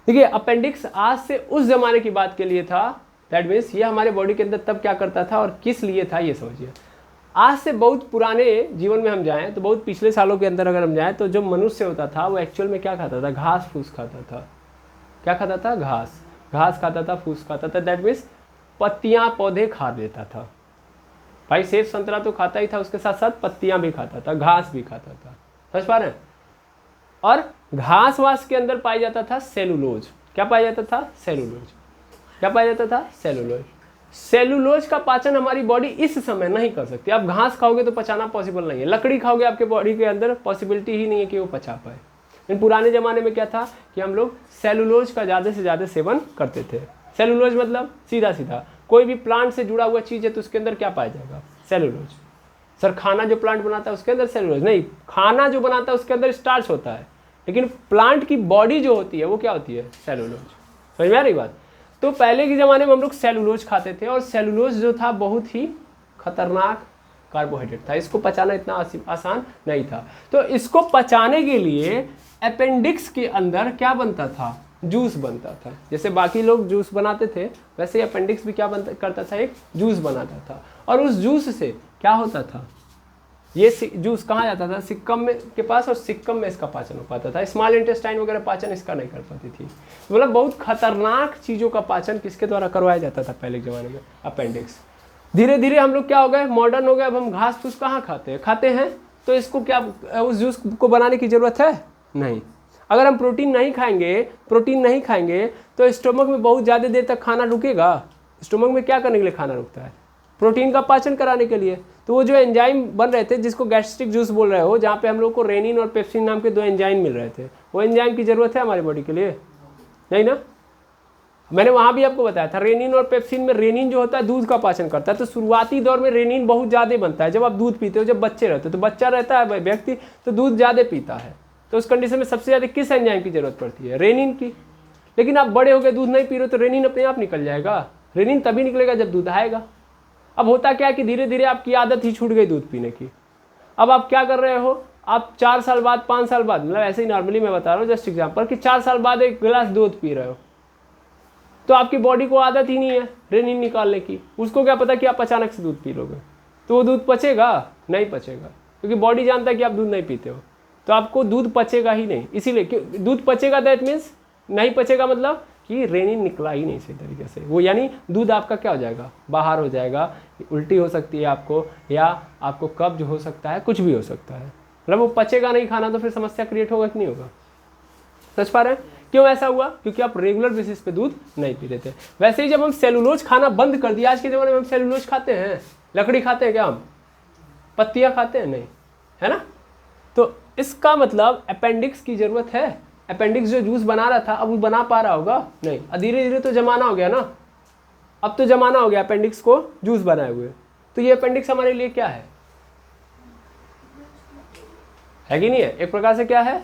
देखिए अपेंडिक्स आज से उस ज़माने की बात के लिए था, दैट मीन्स ये हमारे बॉडी के अंदर तब क्या करता था और किस लिए था, ये समझिए। आज से बहुत पुराने जीवन में हम जाएं तो बहुत पिछले सालों के अंदर अगर हम जाएं तो जो मनुष्य होता था वो एक्चुअल में क्या खाता था, घास फूस खाता था। क्या खाता था, घास खाता था, फूस खाता था। दैट मीन्स पत्तियां पौधे खा लेता था। भाई सेब संतरा तो खाता ही था, उसके साथ साथ पत्तियां भी खाता था, घास भी खाता था। समझ पा रहे हैं। और घास वास के अंदर पाया जाता था सेलुलोज। क्या पाया जाता था, सेलुलोज। क्या पाया जाता था, सेलुलोज। सेलुलोज का पाचन हमारी बॉडी इस समय नहीं कर सकती। आप घास खाओगे तो पचाना पॉसिबल नहीं है, लकड़ी खाओगे आपके बॉडी के अंदर पॉसिबिलिटी ही नहीं है कि वो पचा पाए। लेकिन पुराने ज़माने में क्या था कि हम लोग सेलुलोज का ज़्यादा से ज़्यादा सेवन करते थे। सेलुलोज मतलब सीधा सीधा कोई भी प्लांट से जुड़ा हुआ चीज़ है तो उसके अंदर क्या पाया जाएगा, सेलुलोज। सर खाना जो प्लांट बनाता है उसके अंदर सेलुलोज नहीं, खाना जो बनाता है उसके अंदर स्टार्च होता है, लेकिन प्लांट की बॉडी जो होती है वो क्या होती है, सेलुलोज। समझ में आ रही बात। तो पहले के ज़माने में हम लोग सेलुलोज खाते थे, और सेलुलोज जो था बहुत ही खतरनाक कार्बोहाइड्रेट था। इसको पचाना इतना आसान नहीं था। तो इसको पचाने के लिए अपेंडिक्स के अंदर क्या बनता था, जूस बनता था। जैसे बाकी लोग जूस बनाते थे वैसे अपेंडिक्स भी क्या करता था, एक जूस बनाता था। और उस जूस से क्या होता था, ये जूस कहाँ जाता था, सिक्कम में के पास, और सिक्कम में इसका पाचन हो पाता था। स्मॉल इंटेस्टाइन वगैरह पाचन इसका नहीं कर पाती थी। मतलब बहुत खतरनाक चीज़ों का पाचन किसके द्वारा करवाया जाता था पहले के ज़माने में, अपेंडिक्स। धीरे धीरे हम लोग क्या हो गए, मॉडर्न हो गए। अब हम घास फूस कहाँ खाते हैं तो इसको क्या उस जूस को बनाने की ज़रूरत है नहीं। अगर हम प्रोटीन नहीं खाएंगे तो स्टोमक में बहुत ज़्यादा देर तक खाना रुकेगा। स्टोमक में क्या करने के लिए खाना रुकता है, प्रोटीन का पाचन कराने के लिए। तो वो जो एंजाइम बन रहे थे जिसको गैस्ट्रिक जूस बोल रहे हो, जहाँ पे हम लोग को रेनिन और पेप्सिन नाम के 2 एंजाइम मिल रहे थे, वो एंजाइम की ज़रूरत है हमारी बॉडी के लिए, नहीं ना। मैंने वहाँ भी आपको बताया था रेनिन और पेप्सिन में, रेनिन जो होता है दूध का पाचन करता है। तो शुरुआती दौर में रेनिन बहुत ज़्यादा बनता है जब आप दूध पीते हो, जब बच्चे रहते हो। तो बच्चा रहता है व्यक्ति तो दूध ज़्यादा पीता है, तो उस कंडीशन में सबसे ज़्यादा किस एंजाइम की जरूरत पड़ती है? रेनिन की। लेकिन आप बड़े हो गए, दूध नहीं पी रहे हो, तो रेनिन अपने आप निकल जाएगा। रेनिन तभी निकलेगा जब दूध आएगा। अब होता क्या है कि धीरे धीरे आपकी आदत ही छूट गई दूध पीने की। अब आप क्या कर रहे हो, आप 4 साल बाद 5 साल बाद, मतलब ऐसे ही नॉर्मली मैं बता रहा हूँ जस्ट एग्जाम्पल, कि 4 साल बाद एक गिलास दूध पी रहे हो, तो आपकी बॉडी को आदत ही नहीं है रेनिन निकालने की। उसको क्या पता कि आप अचानक से दूध पी लोगे, तो वो दूध पचेगा? नहीं पचेगा, क्योंकि बॉडी जानता है कि आप दूध नहीं पीते हो, तो आपको दूध पचेगा ही नहीं। इसीलिए दूध पचेगा दैट मीन्स, नहीं पचेगा मतलब कि रेनिन निकला ही नहीं सही तरीके से, वो यानी दूध आपका क्या हो जाएगा, बाहर हो जाएगा, उल्टी हो सकती है आपको, या आपको कब्ज हो सकता है, कुछ भी हो सकता है। मतलब वो पचेगा नहीं खाना, तो फिर समस्या क्रिएट होगा कि नहीं होगा? समझ पा रहे हैं क्यों ऐसा हुआ? क्योंकि आप रेगुलर बेसिस पे दूध नहीं पी रहे थे। वैसे ही जब हम सेलुलोज खाना बंद कर दिया, आज के ज़माने में हम सेलुलोज खाते हैं? लकड़ी खाते हैं क्या हम? पत्तियाँ खाते हैं? नहीं, है ना? तो इसका मतलब अपेंडिक्स की ज़रूरत है। अपेंडिक्स जो जूस बना रहा था, अब वो बना पा रहा होगा? नहीं। धीरे धीरे तो जमाना हो गया ना, अब तो जमाना हो गया अपेंडिक्स को जूस बनाए हुए। तो ये अपेंडिक्स हमारे लिए क्या है कि नहीं है? एक प्रकार से क्या है?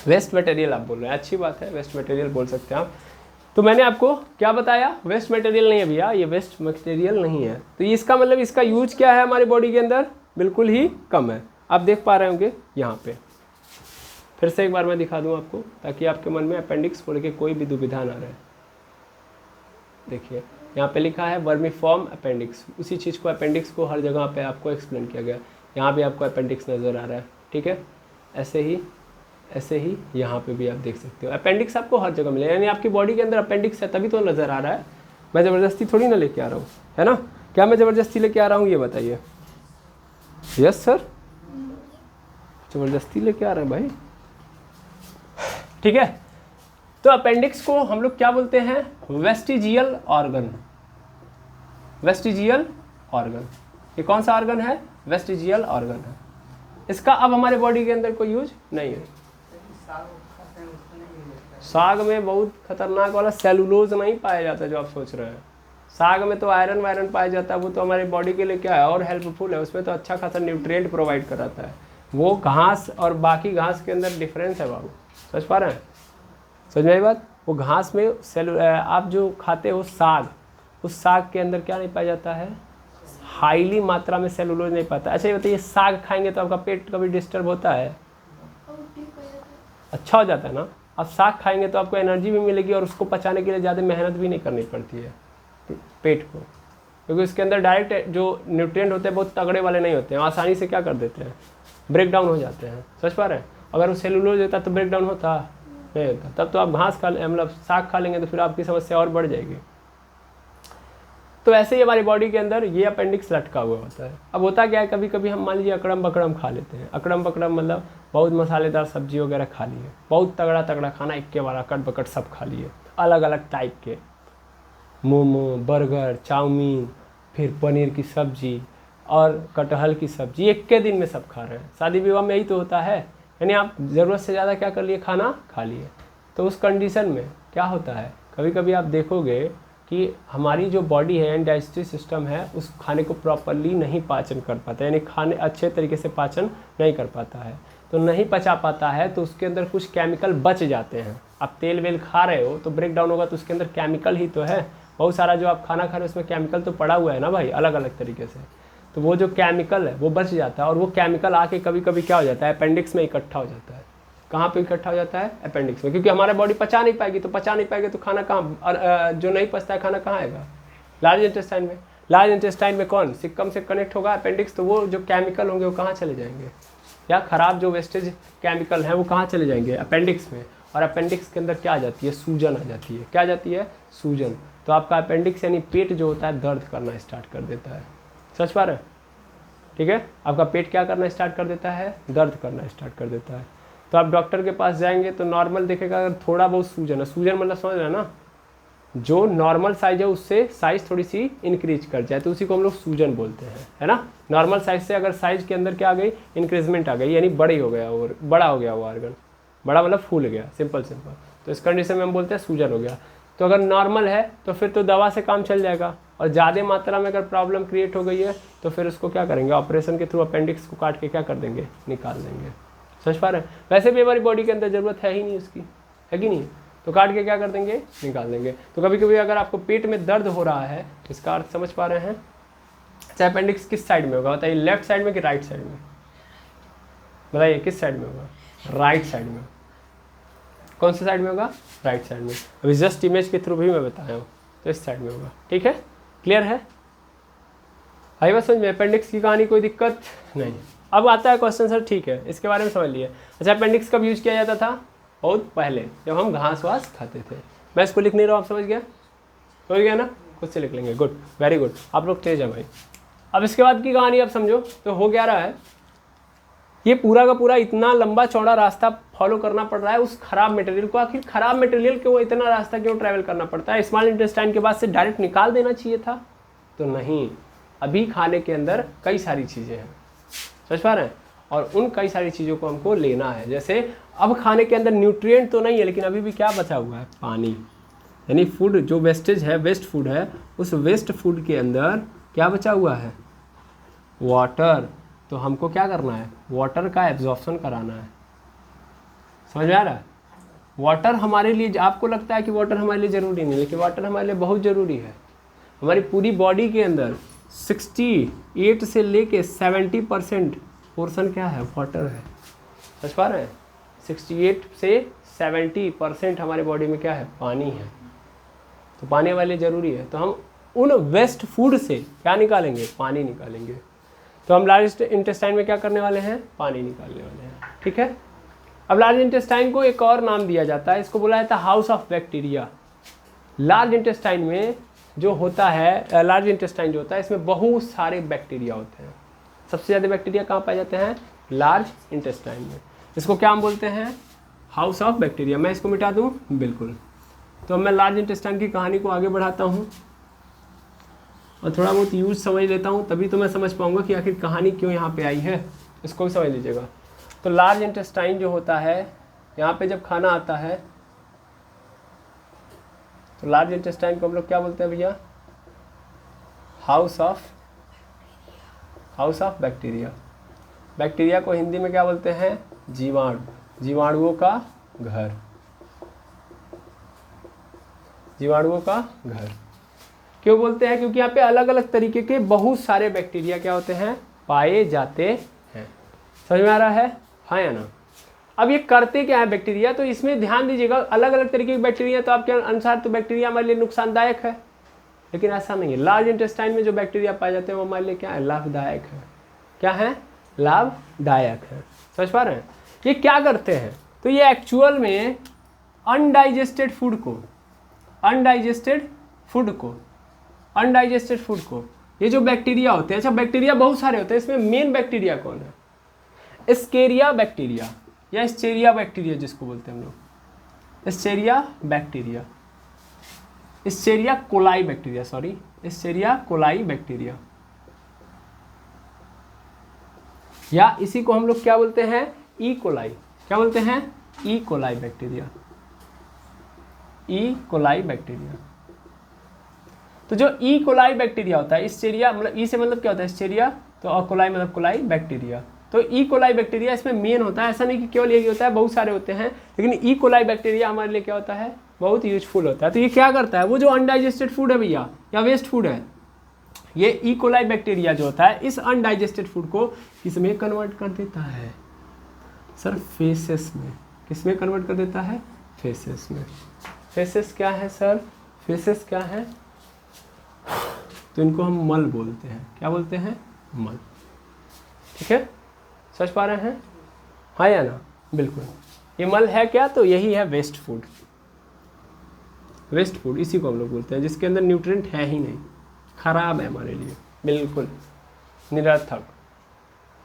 वेस्ट मटेरियल आप बोल रहे हैं, अच्छी बात है, वेस्ट मटेरियल बोल सकते हैं आप। तो मैंने आपको क्या बताया? वेस्ट मटेरियल नहीं है भैया, ये वेस्ट मटेरियल नहीं है। तो इसका मतलब इसका यूज क्या है हमारी बॉडी के अंदर? बिल्कुल ही कम है। आप देख पा रहे होंगे यहाँ पे, फिर से एक बार मैं दिखा दूँ आपको, ताकि आपके मन में अपेंडिक्स को लेकर कोई भी दुविधा ना रहे। देखिए यहाँ पे लिखा है वर्मीफॉर्म अपेंडिक्स, उसी चीज़ को, अपेंडिक्स को हर जगह पे आपको एक्सप्लेन किया गया। यहाँ भी आपको अपेंडिक्स नज़र आ रहा है, ठीक है? ऐसे ही यहाँ पे भी आप देख सकते हो अपेंडिक्स आपको हर जगह मिलेगा, यानी आपकी बॉडी के अंदर अपेंडिक्स है तभी तो नज़र आ रहा है। मैं ज़बरदस्ती थोड़ी ना लेके आ रहा हूँ, है ना? क्या मैं ज़बरदस्ती लेके आ रहा हूँ ये बताइए? यस सर, ज़बरदस्ती लेके आ रहे हैं भाई, ठीक है? तो अपेंडिक्स को हम लोग क्या बोलते हैं? Vestigial organ. वेस्टिजियल ऑर्गन, ये कौन सा ऑर्गन है? वेस्टिजियल ऑर्गन है। इसका अब हमारे बॉडी के अंदर कोई यूज नहीं है। साग में बहुत खतरनाक वाला सेलुलोज नहीं पाया जाता जो आप सोच रहे हैं। साग में तो आयरन वायरन पाया जाता है, वो तो हमारी बॉडी के लिए क्या है और हेल्पफुल है, उसमें तो अच्छा खासा न्यूट्रिएंट प्रोवाइड कराता है। वो घास और बाकी घास के अंदर डिफरेंस है बाबू, समझ पा रहे हैं? समझ में आई बात? वो घास में आप जो खाते हो साग, उस साग के अंदर क्या नहीं पाया जाता है? हाईली मात्रा में सेलुलोज नहीं पाता। अच्छा ये बताइए, साग खाएंगे तो आपका पेट कभी डिस्टर्ब होता है? अच्छा हो जाता है ना। अब साग खाएंगे तो आपको एनर्जी भी मिलेगी और उसको पचाने के लिए ज़्यादा मेहनत भी नहीं करनी पड़ती है पेट को, क्योंकि उसके अंदर डायरेक्ट जो न्यूट्रिएंट होते हैं बहुत तगड़े वाले नहीं होते हैं, आसानी से क्या कर देते हैं? ब्रेक डाउन हो जाते हैं। समझ पा रहे हैं? अगर वो सेलुलोज होता तो ब्रेक डाउन होता नहीं होता। तब तो आप घास खा मतलब साग खा लेंगे तो फिर आपकी समस्या और बढ़ जाएगी। तो ऐसे ही हमारी बॉडी के अंदर ये अपेंडिक्स लटका हुआ होता है। अब होता क्या है, कभी कभी हम मान लीजिए अकड़म बकड़म खा लेते हैं। अकड़म बकड़म मतलब बहुत मसालेदार सब्जी वगैरह खा लिए, बहुत तगड़ा तगड़ा खाना इक्के वाला कट बकट सब खा लिए, अलग अलग टाइप के मोमो, बर्गर, चाउमीन, फिर पनीर की सब्जी और कटहल की सब्जी, एक के दिन में सब खा रहे हैं। शादी विवाह में यही तो होता है, यानी आप ज़रूरत से ज़्यादा क्या कर लिए? खाना खा लिए। तो उस कंडीशन में क्या होता है, कभी कभी आप देखोगे कि हमारी जो बॉडी है, डाइजेस्टिव सिस्टम है, उस खाने को प्रॉपरली नहीं पाचन कर पाता, यानी खाने अच्छे तरीके से पाचन नहीं कर पाता है। तो नहीं पचा पाता है तो उसके अंदर कुछ केमिकल बच जाते हैं। आप तेल वेल खा रहे हो तो ब्रेक डाउन होगा तो उसके अंदर केमिकल ही तो है, बहुत सारा जो आप खाना खा रहे हो उसमें केमिकल तो पड़ा हुआ है ना भाई, अलग अलग तरीके से। तो वो जो केमिकल है वो बच जाता है और वो केमिकल आके कभी कभी क्या हो जाता है? अपेंडिक्स में इकट्ठा हो जाता है। कहाँ पे इकट्ठा हो जाता है? अपेंडिक्स में, क्योंकि हमारा बॉडी पचा नहीं पाएगी, तो पचा नहीं पाएगी तो खाना कहाँ, जो नहीं पचता है खाना कहाँ आएगा? लार्ज इंटेस्टाइन में। लार्ज इंटेस्टाइन में कौन सिक्कम से कनेक्ट होगा? अपेंडिक्स। तो वो जो केमिकल होंगे वो कहाँ चले जाएंगे? या खराब जो वेस्टेज केमिकल हैं वो कहाँ चले जाएंगे? अपेंडिक्स में। और अपेंडिक्स के अंदर क्या आ जाती है? सूजन आ जाती है। क्या आ जाती है? सूजन। तो आपका अपेंडिक्स यानी पेट जो होता है दर्द करना स्टार्ट कर देता है। समझ पा रहे हैं? ठीक है, आपका पेट क्या करना स्टार्ट कर देता है? दर्द करना स्टार्ट कर देता है। तो आप डॉक्टर के पास जाएंगे तो नॉर्मल देखेगा, अगर थोड़ा बहुत सूजन है, सूजन मतलब समझ रहे हैं ना, जो नॉर्मल साइज है उससे साइज थोड़ी सी इंक्रीज कर जाए तो उसी को हम लोग सूजन बोलते हैं, है ना। नॉर्मल साइज से अगर साइज के अंदर क्या आ गई? इंक्रीजमेंट आ गई, यानी बड़ी हो गया और बड़ा हो गया वो ऑर्गन। बड़ा मतलब फूल गया, सिंपल। तो इस कंडीशन में हम बोलते हैं सूजन हो गया। तो अगर नॉर्मल है तो फिर तो दवा से काम चल जाएगा, और ज़्यादा मात्रा में अगर प्रॉब्लम क्रिएट हो गई है तो फिर उसको क्या करेंगे, ऑपरेशन के थ्रू अपेंडिक्स को काट के क्या कर देंगे, निकाल देंगे। समझ पा रहे हैं? वैसे भी हमारी बॉडी के अंदर ज़रूरत है ही नहीं उसकी, है कि नहीं, तो काट के क्या कर देंगे, निकाल देंगे। तो कभी कभी अगर आपको पेट में दर्द हो रहा है, इसका अर्थ समझ पा रहे हैं, चाहे अपेंडिक्स किस साइड में होगा बताइए, लेफ्ट साइड में कि राइट साइड में, बताइए किस साइड में होगा, राइट साइड में। कौन सी साइड में होगा, राइट साइड में। अभी जस्ट इमेज के थ्रू भी मैं बताया हूँ, तो इस साइड में होगा। ठीक है, क्लियर है, आई बात समझ में? अपेंडिक्स की कहानी कोई दिक्कत नहीं। अब आता है क्वेश्चन, सर ठीक है इसके बारे में समझ लिए। अच्छा, अपेंडिक्स कब यूज किया जाता था, बहुत पहले, जब हम घास वास खाते थे। मैं इसको लिख नहीं रहा हूँ, आप समझ गया ना, खुद से लिख लेंगे। गुड, वेरी गुड, आप लोग तेज है भाई। अब इसके बाद की कहानी आप समझो, तो हो क्या रहा है, ये पूरा का पूरा इतना लंबा चौड़ा रास्ता फॉलो करना पड़ रहा है उस खराब मटेरियल को। आखिर खराब मटेरियल को इतना रास्ता क्यों ट्रैवल करना पड़ता है? स्मॉल इंटेस्टाइन के बाद से डायरेक्ट निकाल देना चाहिए था, तो नहीं, अभी खाने के अंदर कई सारी चीज़ें हैं, समझ पा रहे हैं, और उन कई सारी चीज़ों को हमको लेना है। जैसे अब खाने के अंदर न्यूट्रिएंट तो नहीं है, लेकिन अभी भी क्या बचा हुआ है, पानी। यानी फूड जो वेस्टेज है, वेस्ट फूड है, उस वेस्ट फूड के अंदर क्या बचा हुआ है, वाटर। तो हमको क्या करना है, वाटर का एब्जॉर्प्शन कराना है। समझ में आ रहा है? वाटर हमारे लिए, आपको लगता है कि वाटर हमारे लिए ज़रूरी नहीं, लेकिन वाटर हमारे लिए बहुत ज़रूरी है। हमारी पूरी बॉडी के अंदर 68 से लेके 70% पोर्शन क्या है, वाटर है। समझ पा रहे हैं? 68 से 70% हमारे बॉडी में क्या है, पानी है। तो पानी हमारे लिए ज़रूरी है। तो हम उन वेस्ट फूड से क्या निकालेंगे, पानी निकालेंगे। तो हम लार्ज इंटेस्टाइन में क्या करने वाले हैं, पानी निकालने वाले हैं। ठीक है, अब लार्ज इंटेस्टाइन को एक और नाम दिया जाता है, इसको बोला जाता है house of bacteria. Large intestine में जो होता है, लार्ज इंटेस्टाइन जो होता है, इसमें बहुत सारे बैक्टीरिया होते हैं। सबसे ज़्यादा बैक्टीरिया कहाँ पाए जाते हैं, लार्ज इंटेस्टाइन में। इसको क्या हम बोलते हैं, हाउस ऑफ बैक्टीरिया। मैं इसको मिटा दूँ, बिल्कुल। तो मैं लार्ज इंटेस्टाइन की कहानी को आगे बढ़ाता हूँ और थोड़ा बहुत यूज समझ लेता हूँ, तभी तो मैं समझ पाऊँगा कि आखिर कहानी क्यों यहाँ पे आई है, इसको भी समझ लीजिएगा। तो लार्ज इंटेस्टाइन जो होता है, यहाँ पे जब खाना आता है, तो लार्ज इंटेस्टाइन को हम लोग क्या बोलते हैं भैया, हाउस ऑफ बैक्टीरिया। बैक्टीरिया को हिंदी में क्या बोलते हैं, जीवाणु, जीवाणुओं का घर, जीवाणुओं का घर। क्यों बोलते हैं, क्योंकि यहाँ पे अलग अलग तरीके के बहुत सारे बैक्टीरिया क्या होते हैं, पाए जाते हैं। समझ में आ रहा है, हाँ या ना? अब ये करते क्या है बैक्टीरिया, तो इसमें ध्यान दीजिएगा, अलग अलग तरीके के बैक्टीरिया, तो आपके अनुसार तो बैक्टीरिया हमारे लिए नुकसानदायक है, लेकिन ऐसा नहीं है। लार्ज इंटेस्टाइन में जो बैक्टीरिया पाए जाते हैं वो हमारे लिए क्या है, लाभदायक है। क्या है, लाभदायक है। समझ पा रहे हैं? ये क्या करते हैं, तो ये एक्चुअल में अनडाइजेस्टेड फूड को ये जो बैक्टीरिया होते हैं, अच्छा बैक्टीरिया बहुत सारे होते हैं, इसमें मेन बैक्टीरिया कौन है, एस्केरिया बैक्टीरिया या एस्चेरिया बैक्टीरिया जिसको बोलते हैं हम लोग, एस्चेरिया कोलाई बैक्टीरिया, या इसी को हम लोग क्या बोलते हैं, ई कोलाई। क्या बोलते हैं, ई कोलाई बैक्टीरिया। तो जो ई कोलाई बैक्टीरिया होता है, एस्चेरिया मतलब ई से मतलब क्या होता है, एस्चेरिया, तो और कोलाई मतलब कोलाई बैक्टीरिया। तो ई कोलाई बैक्टीरिया इसमें मेन होता है। ऐसा नहीं कि केवल यही होता है, बहुत सारे होते हैं, लेकिन ई कोलाई बैक्टीरिया हमारे लिए क्या होता है, बहुत यूजफुल होता है। तो ये क्या करता है, वो जो अनडाइजेस्टेड फूड है भैया या वेस्ट फूड है, ये ई कोलाई बैक्टीरिया जो होता है, इस अनडाइजेस्टेड फूड को किसमें कन्वर्ट कर देता है, सर फेसेस में। किसमें कन्वर्ट कर देता है, फेसेस में। फेसेस क्या है सर, फेसेस क्या है, तो इनको हम मल बोलते हैं। क्या बोलते हैं, मल। ठीक है, समझ पा रहे हैं, हाँ या ना? बिल्कुल। ये मल है क्या, तो यही है वेस्ट फूड इसी को हम लोग बोलते हैं, जिसके अंदर न्यूट्रिएंट है ही नहीं, खराब है हमारे लिए, बिल्कुल निरर्थक।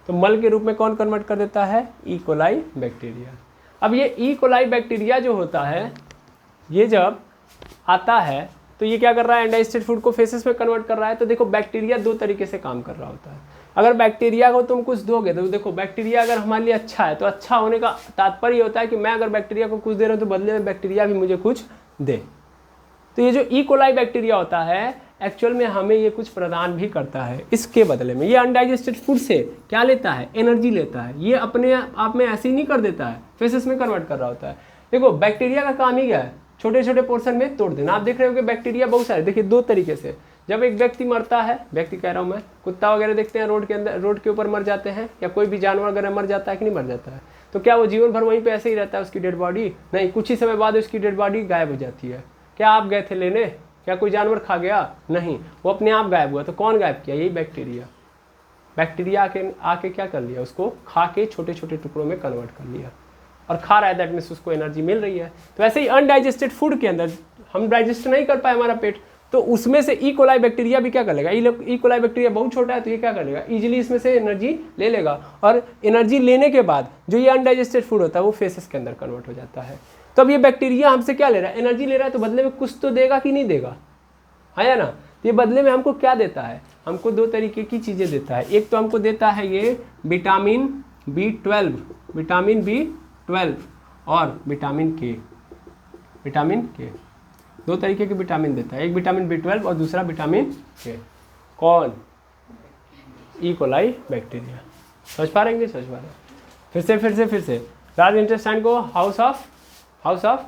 तो मल के रूप में कौन कन्वर्ट कर देता है, ई कोलाई बैक्टीरिया। अब ये ई कोलाई बैक्टीरिया जो होता है, ये जब आता है तो ये क्या कर रहा है, अनडाइजेस्टेड फूड को फेसेस में कन्वर्ट कर रहा है। तो देखो बैक्टीरिया दो तरीके से काम कर रहा होता है। अगर बैक्टीरिया को तुम कुछ दोगे, तो देखो बैक्टीरिया अगर हमारे लिए अच्छा है, तो अच्छा होने का तात्पर्य होता है कि मैं अगर बैक्टीरिया को कुछ दे रहा हूँ तो बदले में बैक्टीरिया भी मुझे कुछ दे। तो ये जो ई कोलाई बैक्टीरिया होता है एक्चुअल में हमें ये कुछ प्रदान भी करता है इसके बदले में। ये अनडाइजेस्टेड फूड से क्या लेता है, एनर्जी लेता है। ये अपने आप में ऐसे ही नहीं कर देता है, फेसेस में कन्वर्ट कर रहा होता है। देखो बैक्टीरिया का काम ही क्या है, छोटे छोटे पोर्शन में तोड़ देना। आप देख रहे हो कि बैक्टीरिया बहुत सारे, देखिए दो तरीके से। जब एक व्यक्ति मरता है, व्यक्ति कह रहा हूँ मैं, कुत्ता वगैरह देखते हैं रोड के अंदर, रोड के ऊपर मर जाते हैं, या कोई भी जानवर वगैरह मर जाता है कि नहीं मर जाता है, तो क्या वो जीवन भर वहीं पे ऐसे ही रहता है उसकी डेड बॉडी? नहीं, कुछ ही समय बाद उसकी डेड बॉडी गायब हो जाती है। क्या आप गए थे लेने, क्या कोई जानवर खा गया? नहीं, वो अपने आप गायब हुआ। तो कौन गायब किया? यही बैक्टीरिया। बैक्टीरिया आके क्या कर लिया, उसको खा के छोटे छोटे टुकड़ों में कन्वर्ट कर लिया और खा रहा है, दैट मीन्स उसको एनर्जी मिल रही है। तो ऐसे ही अनडाइजेस्टेड फूड के अंदर हम डाइजेस्ट नहीं कर पाए हमारा पेट, तो उसमें से ई कोलाई बैक्टीरिया भी क्या कर लेगा, ई कोलाई बैक्टीरिया बहुत छोटा है तो ये क्या कर लेगा, इजीली इसमें से एनर्जी ले लेगा। और एनर्जी लेने के बाद जो ये अनडाइजेस्टेड फूड होता है वो फेसेस के अंदर कन्वर्ट हो जाता है। तो अब ये बैक्टीरिया हमसे क्या ले रहा है, एनर्जी ले रहा है, तो बदले में कुछ तो देगा कि नहीं देगा, है या ना? तो ये बदले में हमको क्या देता है, हमको दो तरीके की चीज़ें देता है। एक तो हमको देता है ये विटामिन B12, विटामिन B12 और विटामिन के, दो तरीके के विटामिन देता है। एक विटामिन B12 और दूसरा विटामिन के। कौन? E coli bacteria. समझ पा रहे हैं? समझ पा रहे हैं? फिर से लार्ज इंटेस्टाइन को हाउस ऑफ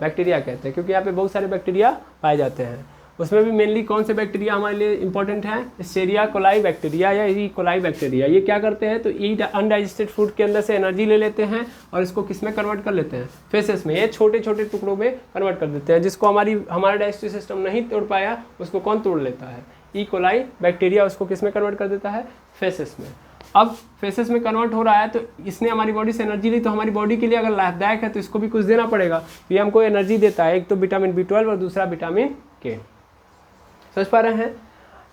बैक्टीरिया कहते हैं, क्योंकि यहाँ पे बहुत सारे बैक्टीरिया पाए जाते हैं। उसमें भी मेनली कौन से बैक्टीरिया हमारे लिए इंपॉर्टेंट है, एस्चेरिया कोलाई बैक्टीरिया या ई कोलाई बैक्टीरिया। ये क्या करते हैं, तो ई अनडाइजेस्टेड फूड के अंदर से एनर्जी ले लेते हैं और इसको किस में कन्वर्ट कर लेते हैं, फेसेस में। ये छोटे छोटे टुकड़ों में कन्वर्ट कर देते हैं, जिसको हमारा डाइजेस्टिव सिस्टम नहीं तोड़ पाया उसको कौन तोड़ लेता है, ई कोलाई बैक्टीरिया। उसको किस में कन्वर्ट कर देता है, फेसेस में। अब फेसेस में कन्वर्ट हो रहा है तो इसने हमारी बॉडी से एनर्जी ली, तो हमारी बॉडी के लिए अगर लाभदायक है तो इसको भी कुछ देना पड़ेगा। तो ये हमको एनर्जी देता है, एक तो विटामिन B12 और दूसरा विटामिन के। समझ पा रहे हैं?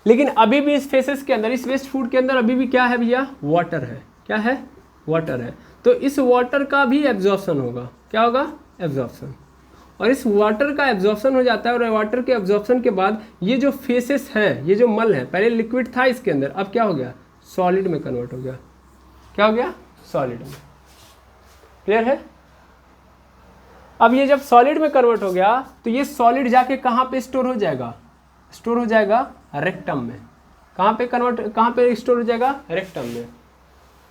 लेकिन अभी भी इस फेसेस के अंदर, इस वेस्ट फूड के अंदर अभी भी क्या है भैया, वाटर है। क्या है? वाटर है। तो इस वाटर का भी एब्जॉर्प्शन होगा। क्या होगा? एब्जॉर्प्शन। और इस वाटर का एब्जॉर्प्शन हो जाता है और वाटर के एब्जॉर्प्शन के बाद ये जो फेसेस हैं, ये जो मल है, पहले लिक्विड था इसके अंदर, अब क्या हो गया, सॉलिड में कन्वर्ट हो गया। क्या हो गया? सॉलिड में। क्लियर है? अब ये जब सॉलिड में कन्वर्ट हो गया तो ये सॉलिड जाके कहाँ पे स्टोर हो जाएगा, स्टोर हो जाएगा रेक्टम में। कहाँ पे स्टोर हो जाएगा, रेक्टम में।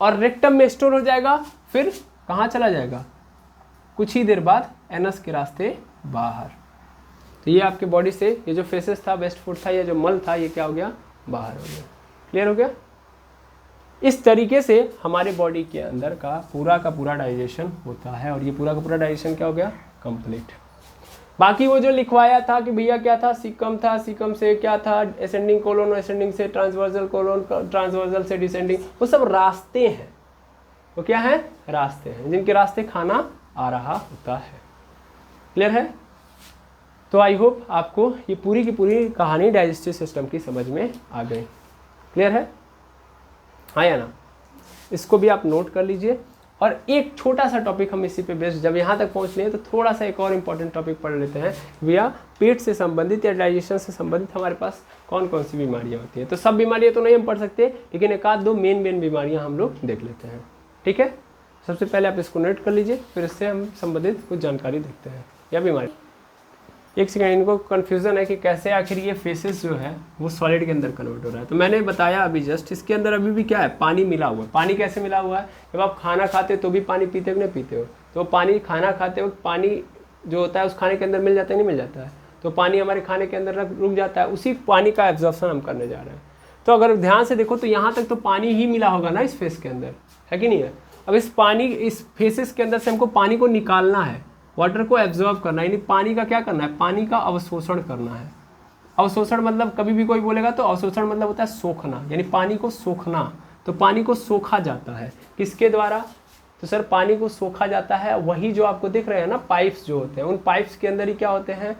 और रेक्टम में स्टोर हो जाएगा, फिर कहाँ चला जाएगा, कुछ ही देर बाद एनस के रास्ते बाहर। तो ये आपके बॉडी से ये जो फेसेस था, वेस्ट फूड था, ये जो मल था, ये क्या हो गया, बाहर हो गया। क्लियर हो गया? इस तरीके से हमारे बॉडी के अंदर का पूरा डाइजेशन होता है और ये पूरा का पूरा डाइजेशन क्या हो गया, कंप्लीट। बाकी वो जो लिखवाया था कि भैया क्या था, सीकम था, सीकम से क्या था, असेंडिंग कोलोन, असेंडिंग से ट्रांसवर्सल कोलोन, ट्रांसवर्सल से डिसेंडिंग, वो सब रास्ते हैं। वो क्या है? रास्ते हैं, जिनके रास्ते खाना आ रहा होता है। क्लियर है? तो आई होप आपको ये पूरी की पूरी कहानी डाइजेस्टिव सिस्टम की समझ में आ गई। क्लियर है? हाँ या ना? इसको भी आप नोट कर लीजिए। और एक छोटा सा टॉपिक हम इसी पे बेस्ड, जब यहाँ तक पहुँच लिए तो थोड़ा सा एक और इम्पॉर्टेंट टॉपिक पढ़ लेते हैं भैया, पेट से संबंधित या डाइजेशन से संबंधित हमारे पास कौन कौन सी बीमारियाँ होती हैं। तो सब बीमारियाँ तो नहीं हम पढ़ सकते, लेकिन एक आध दो मेन बीमारियाँ हम लोग देख लेते हैं। ठीक है? सबसे पहले आप इसको नोट कर लीजिए, फिर इससे हम संबंधित कुछ जानकारी देखते हैं। या बीमारी, एक सेकेंड, इनको कन्फ्यूज़न है कि कैसे आखिर ये फेसेस जो है वो सॉलिड के अंदर कन्वर्ट हो रहा है। तो मैंने बताया अभी जस्ट, इसके अंदर अभी भी क्या है, पानी मिला हुआ है। पानी कैसे मिला हुआ है, जब आप खाना खाते हो तो भी पानी पीते हो कि नहीं पीते हो, तो पानी खाना खाते वक्त पानी जो होता है उस खाने के अंदर मिल जाता है नहीं मिल जाता है, तो पानी हमारे खाने के अंदर रुक जाता है, उसी पानी का एब्जॉर्प्शन हम करने जा रहे हैं। तो अगर ध्यान से देखो तो यहाँ तक तो पानी ही मिला होगा ना इस फेस के अंदर, है कि नहीं है? अब इस फेसेस के अंदर से हमको पानी को निकालना है, वाटर को एब्जॉर्ब करना है, यानी पानी का क्या करना है, पानी का अवशोषण करना है। अवशोषण मतलब कभी भी कोई बोलेगा तो अवशोषण मतलब होता है सोखना, यानी पानी को सोखना। तो पानी को सोखा जाता है किसके द्वारा, तो सर पानी को सोखा जाता है वही जो आपको दिख रहे हैं ना, पाइप्स जो होते हैं, उन पाइप्स के अंदर ही क्या होते हैं,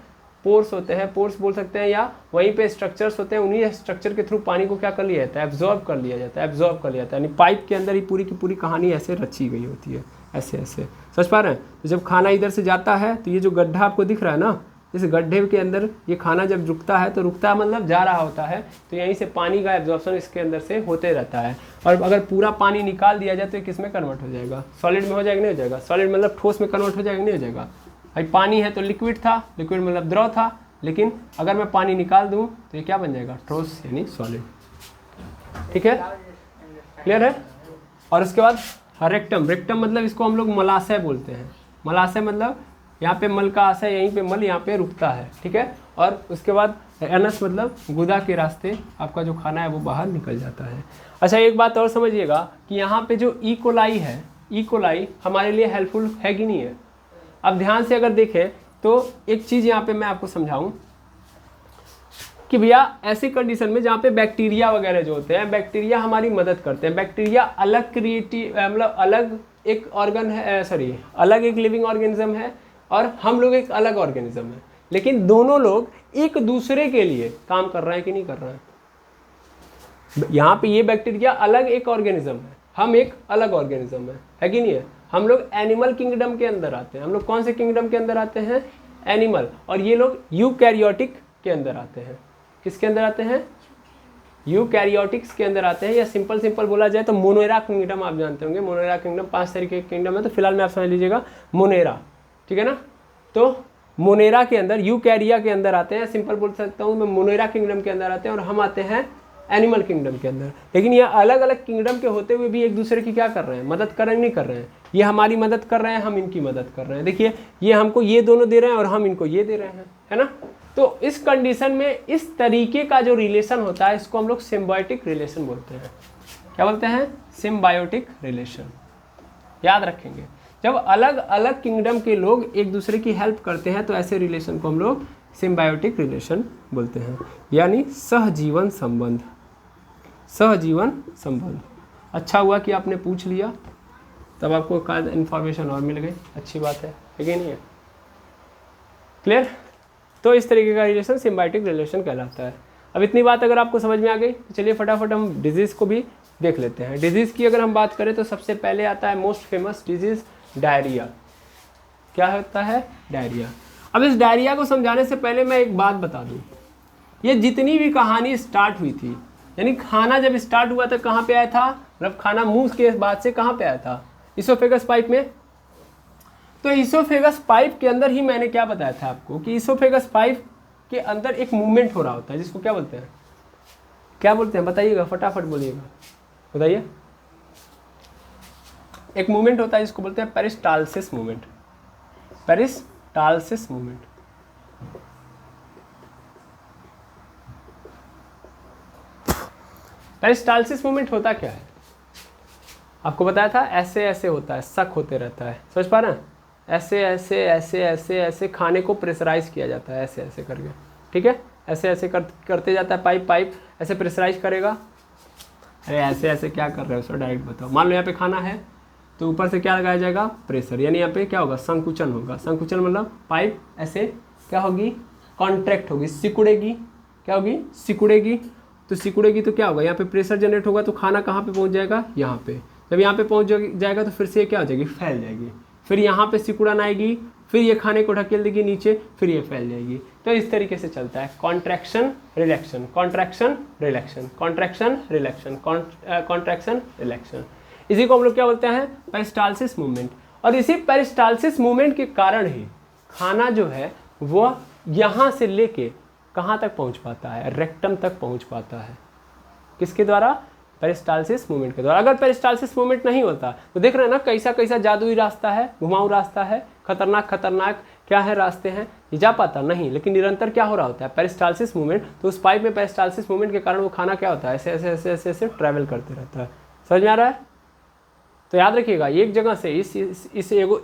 पोर्स होते हैं, पोर्स बोल सकते हैं, या वहीं पे स्ट्रक्चर्स होते हैं, उन्हीं स्ट्रक्चर के थ्रू पानी को क्या कर लिया जाता है, एब्जॉर्ब कर लिया जाता है, एब्जॉर्ब कर लिया जाता है। यानी पाइप के अंदर ही पूरी की पूरी कहानी ऐसे रची गई होती है, ऐसे ऐसे। समझ पा रहे हैं? तो जब खाना इधर से जाता है तो ये जो गड्ढा आपको दिख रहा है ना, इस गड्ढे के अंदर ये खाना जब रुकता है तो रुकता मतलब जा रहा होता है, तो यहीं से पानी का एब्जॉर्प्शन इसके अंदर से होते रहता है। और अगर पूरा पानी निकाल दिया जाए तो किस में कन्वर्ट हो जाएगा, सॉलिड में हो जाएगा, नहीं हो जाएगा? सॉलिड मतलब ठोस में कन्वर्ट हो जाएगा, नहीं हो जाएगा? भाई पानी है तो लिक्विड था, लिक्विड मतलब द्रव था, लेकिन अगर मैं पानी निकाल दूं तो ये क्या बन जाएगा, ठोस यानी सॉलिड। ठीक है, क्लियर है। और उसके बाद रेक्टम, रेक्टम मतलब इसको हम लोग मलाशय बोलते हैं। मलाशय मतलब यहाँ पे मल का आशय, यहीं पे मल यहाँ पे रुकता है। ठीक है, और उसके बाद एनस मतलब गुदा के रास्ते आपका जो खाना है वो बाहर निकल जाता है। अच्छा, एक बात और समझिएगा कि यहाँ पे जो ई कोलाई है, ई कोलाई हमारे लिए हेल्पफुल है कि नहीं है। अब ध्यान से अगर देखें तो एक चीज़ यहाँ पे मैं आपको समझाऊं कि भैया ऐसी कंडीशन में जहाँ पे बैक्टीरिया वगैरह जो होते हैं, बैक्टीरिया हमारी मदद करते हैं। बैक्टीरिया अलग क्रिएटिव मतलब अलग एक ऑर्गन है, सॉरी अलग एक लिविंग ऑर्गेनिज्म है, और हम लोग एक अलग ऑर्गेनिज्म है, लेकिन दोनों लोग एक दूसरे के लिए काम कर रहे हैं कि नहीं कर रहे हैं। यहाँ पे ये बैक्टीरिया अलग एक ऑर्गेनिज्म है, हम एक अलग ऑर्गेनिज्म है कि नहीं है। हम लोग एनिमल किंगडम के अंदर आते हैं। हम लोग कौन से किंगडम के अंदर आते हैं, एनिमल, और ये लोग यूकैरियोटिक के अंदर आते हैं। किसके अंदर आते हैं, यूकैरियोटिक्स के अंदर आते हैं, या सिंपल बोला जाए तो मोनेरा किंगडम आप जानते होंगे। मोनेरा किंगडम 5 तरीके के किंगडम है, तो फिलहाल में आप समझ लीजिएगा मोनेरा, ठीक है ना। तो मोनेरा के अंदर, यूकैरिया के अंदर आते हैं, सिंपल बोल सकता हूँ मैं, मोनेरा किंगडम के अंदर आते हैं, और हम आते हैं एनिमल किंगडम के अंदर। लेकिन ये अलग अलग किंगडम के होते हुए भी एक दूसरे की क्या कर रहे हैं, मदद कर रहे हैं, नहीं कर रहे हैं। ये हमारी मदद कर रहे हैं, हम इनकी मदद कर रहे हैं। देखिए ये हमको ये दोनों दे रहे हैं और हम इनको ये दे रहे हैं, है ना। तो इस कंडीशन में इस तरीके का जो रिलेशन होता है इसको हम लोग सिम्बायोटिक रिलेशन बोलते हैं। क्या बोलते हैं, सिम्बायोटिक रिलेशन। याद रखेंगे, जब अलग अलग किंगडम के लोग एक दूसरे की हेल्प करते हैं तो ऐसे रिलेशन को हम लोग सिम्बायोटिक रिलेशन बोलते हैं, यानी सहजीवन संबंध। सहजीवन संबंध। अच्छा हुआ कि आपने पूछ लिया, तब आपको एक इन्फॉर्मेशन और मिल गई, अच्छी बात है कि नहीं है। क्लियर। तो इस तरीके का रिलेशन सिम्बायोटिक रिलेशन कहलाता है। अब इतनी बात अगर आपको समझ में आ गई तो चलिए फटाफट हम डिजीज़ को भी देख लेते हैं। डिजीज़ की अगर हम बात करें तो सबसे पहले आता है मोस्ट फेमस डिजीज़ डायरिया। क्या होता है, डायरिया। अब इस डायरिया को समझाने से पहले मैं एक बात बता दूं, ये जितनी भी कहानी स्टार्ट हुई थी, यानी खाना जब स्टार्ट हुआ था कहाँ पे आया था, मतलब खाना मुंह के बाद से कहाँ पे आया था, इसोफेगस पाइप में। तो इसोफेगस पाइप के अंदर ही मैंने क्या बताया था आपको कि इसोफेगस पाइप के अंदर एक मूवमेंट हो रहा होता है जिसको क्या बोलते हैं, क्या बोलते हैं बताइएगा, फटाफट बोलिएगा, बताइए। एक मूवमेंट होता है जिसको बोलते हैं peristalsis movement. Peristalsis movement. Peristalsis movement होता क्या है, आपको बताया था ऐसे ऐसे होता है, सक होते रहता है, समझ पा रहे हैं। ऐसे ऐसे ऐसे ऐसे ऐसे खाने को प्रेशराइज किया जाता है, ऐसे ऐसे करके, ठीक है। ऐसे ऐसे करते जाता है, पाइप ऐसे प्रेशराइज करेगा। अरे ऐसे ऐसे क्या कर रहे हो सर, डायरेक्ट बताओ। मान लो यहाँ पे खाना है तो ऊपर से क्या लगाया जाएगा, प्रेशर, यानी यहाँ पे क्या होगा, संकुचन होगा। संकुचन मतलब पाइप ऐसे क्या होगी, कॉन्ट्रैक्ट होगी, सिकुड़ेगी। क्या होगी, सिकुड़ेगी। तो सिकुड़ेगी तो क्या होगा, यहाँ पे प्रेशर जनरेट होगा, तो खाना कहाँ पे पहुँच जाएगा, यहाँ पे। जब यहाँ पे पहुँच जाएगा तो फिर से क्या हो जाएगी, फैल जाएगी। फिर यहाँ पे सिकुड़न आएगी, फिर ये खाने को ढकेल देगी नीचे, फिर ये फैल जाएगी। तो इस तरीके से चलता है, कॉन्ट्रैक्शन रिलैक्शन, कॉन्ट्रैक्शन रिलैक्शन, कॉन्ट्रैक्शन रिलैक्शन, कॉन्ट्रैक्शन रिलैक्शन। इसी को हम लोग क्या बोलते हैं, पेरिस्टाल्सिस मूवमेंट। और इसी पेरिस्टाल्सिस मूवमेंट के कारण ही खाना जो है वो यहाँ से लेके कहाँ तक पहुँच पाता है, रेक्टम तक पहुँच पाता है। किसके द्वारा, पेरिस्टाल्सिस मूवमेंट के द्वारा। अगर पेरिस्टाल्सिस मूवमेंट नहीं होता तो देख रहे हैं ना कैसा कैसा जादुई रास्ता है, घुमाऊ रास्ता है, खतरनाक खतरनाक क्या है रास्ते हैं, ये जा पाता नहीं। लेकिन निरंतर क्या हो रहा होता है, पेरिस्टाल्सिस मूवमेंट। तो उस पाइप में पेरिस्टाल्सिस मूवमेंट के कारण वो खाना क्या होता है, ऐसे ऐसे ऐसे ऐसे ऐसे ट्रैवल करते रहता है। समझ में आ रहा है। तो याद रखिएगा, एक जगह से इस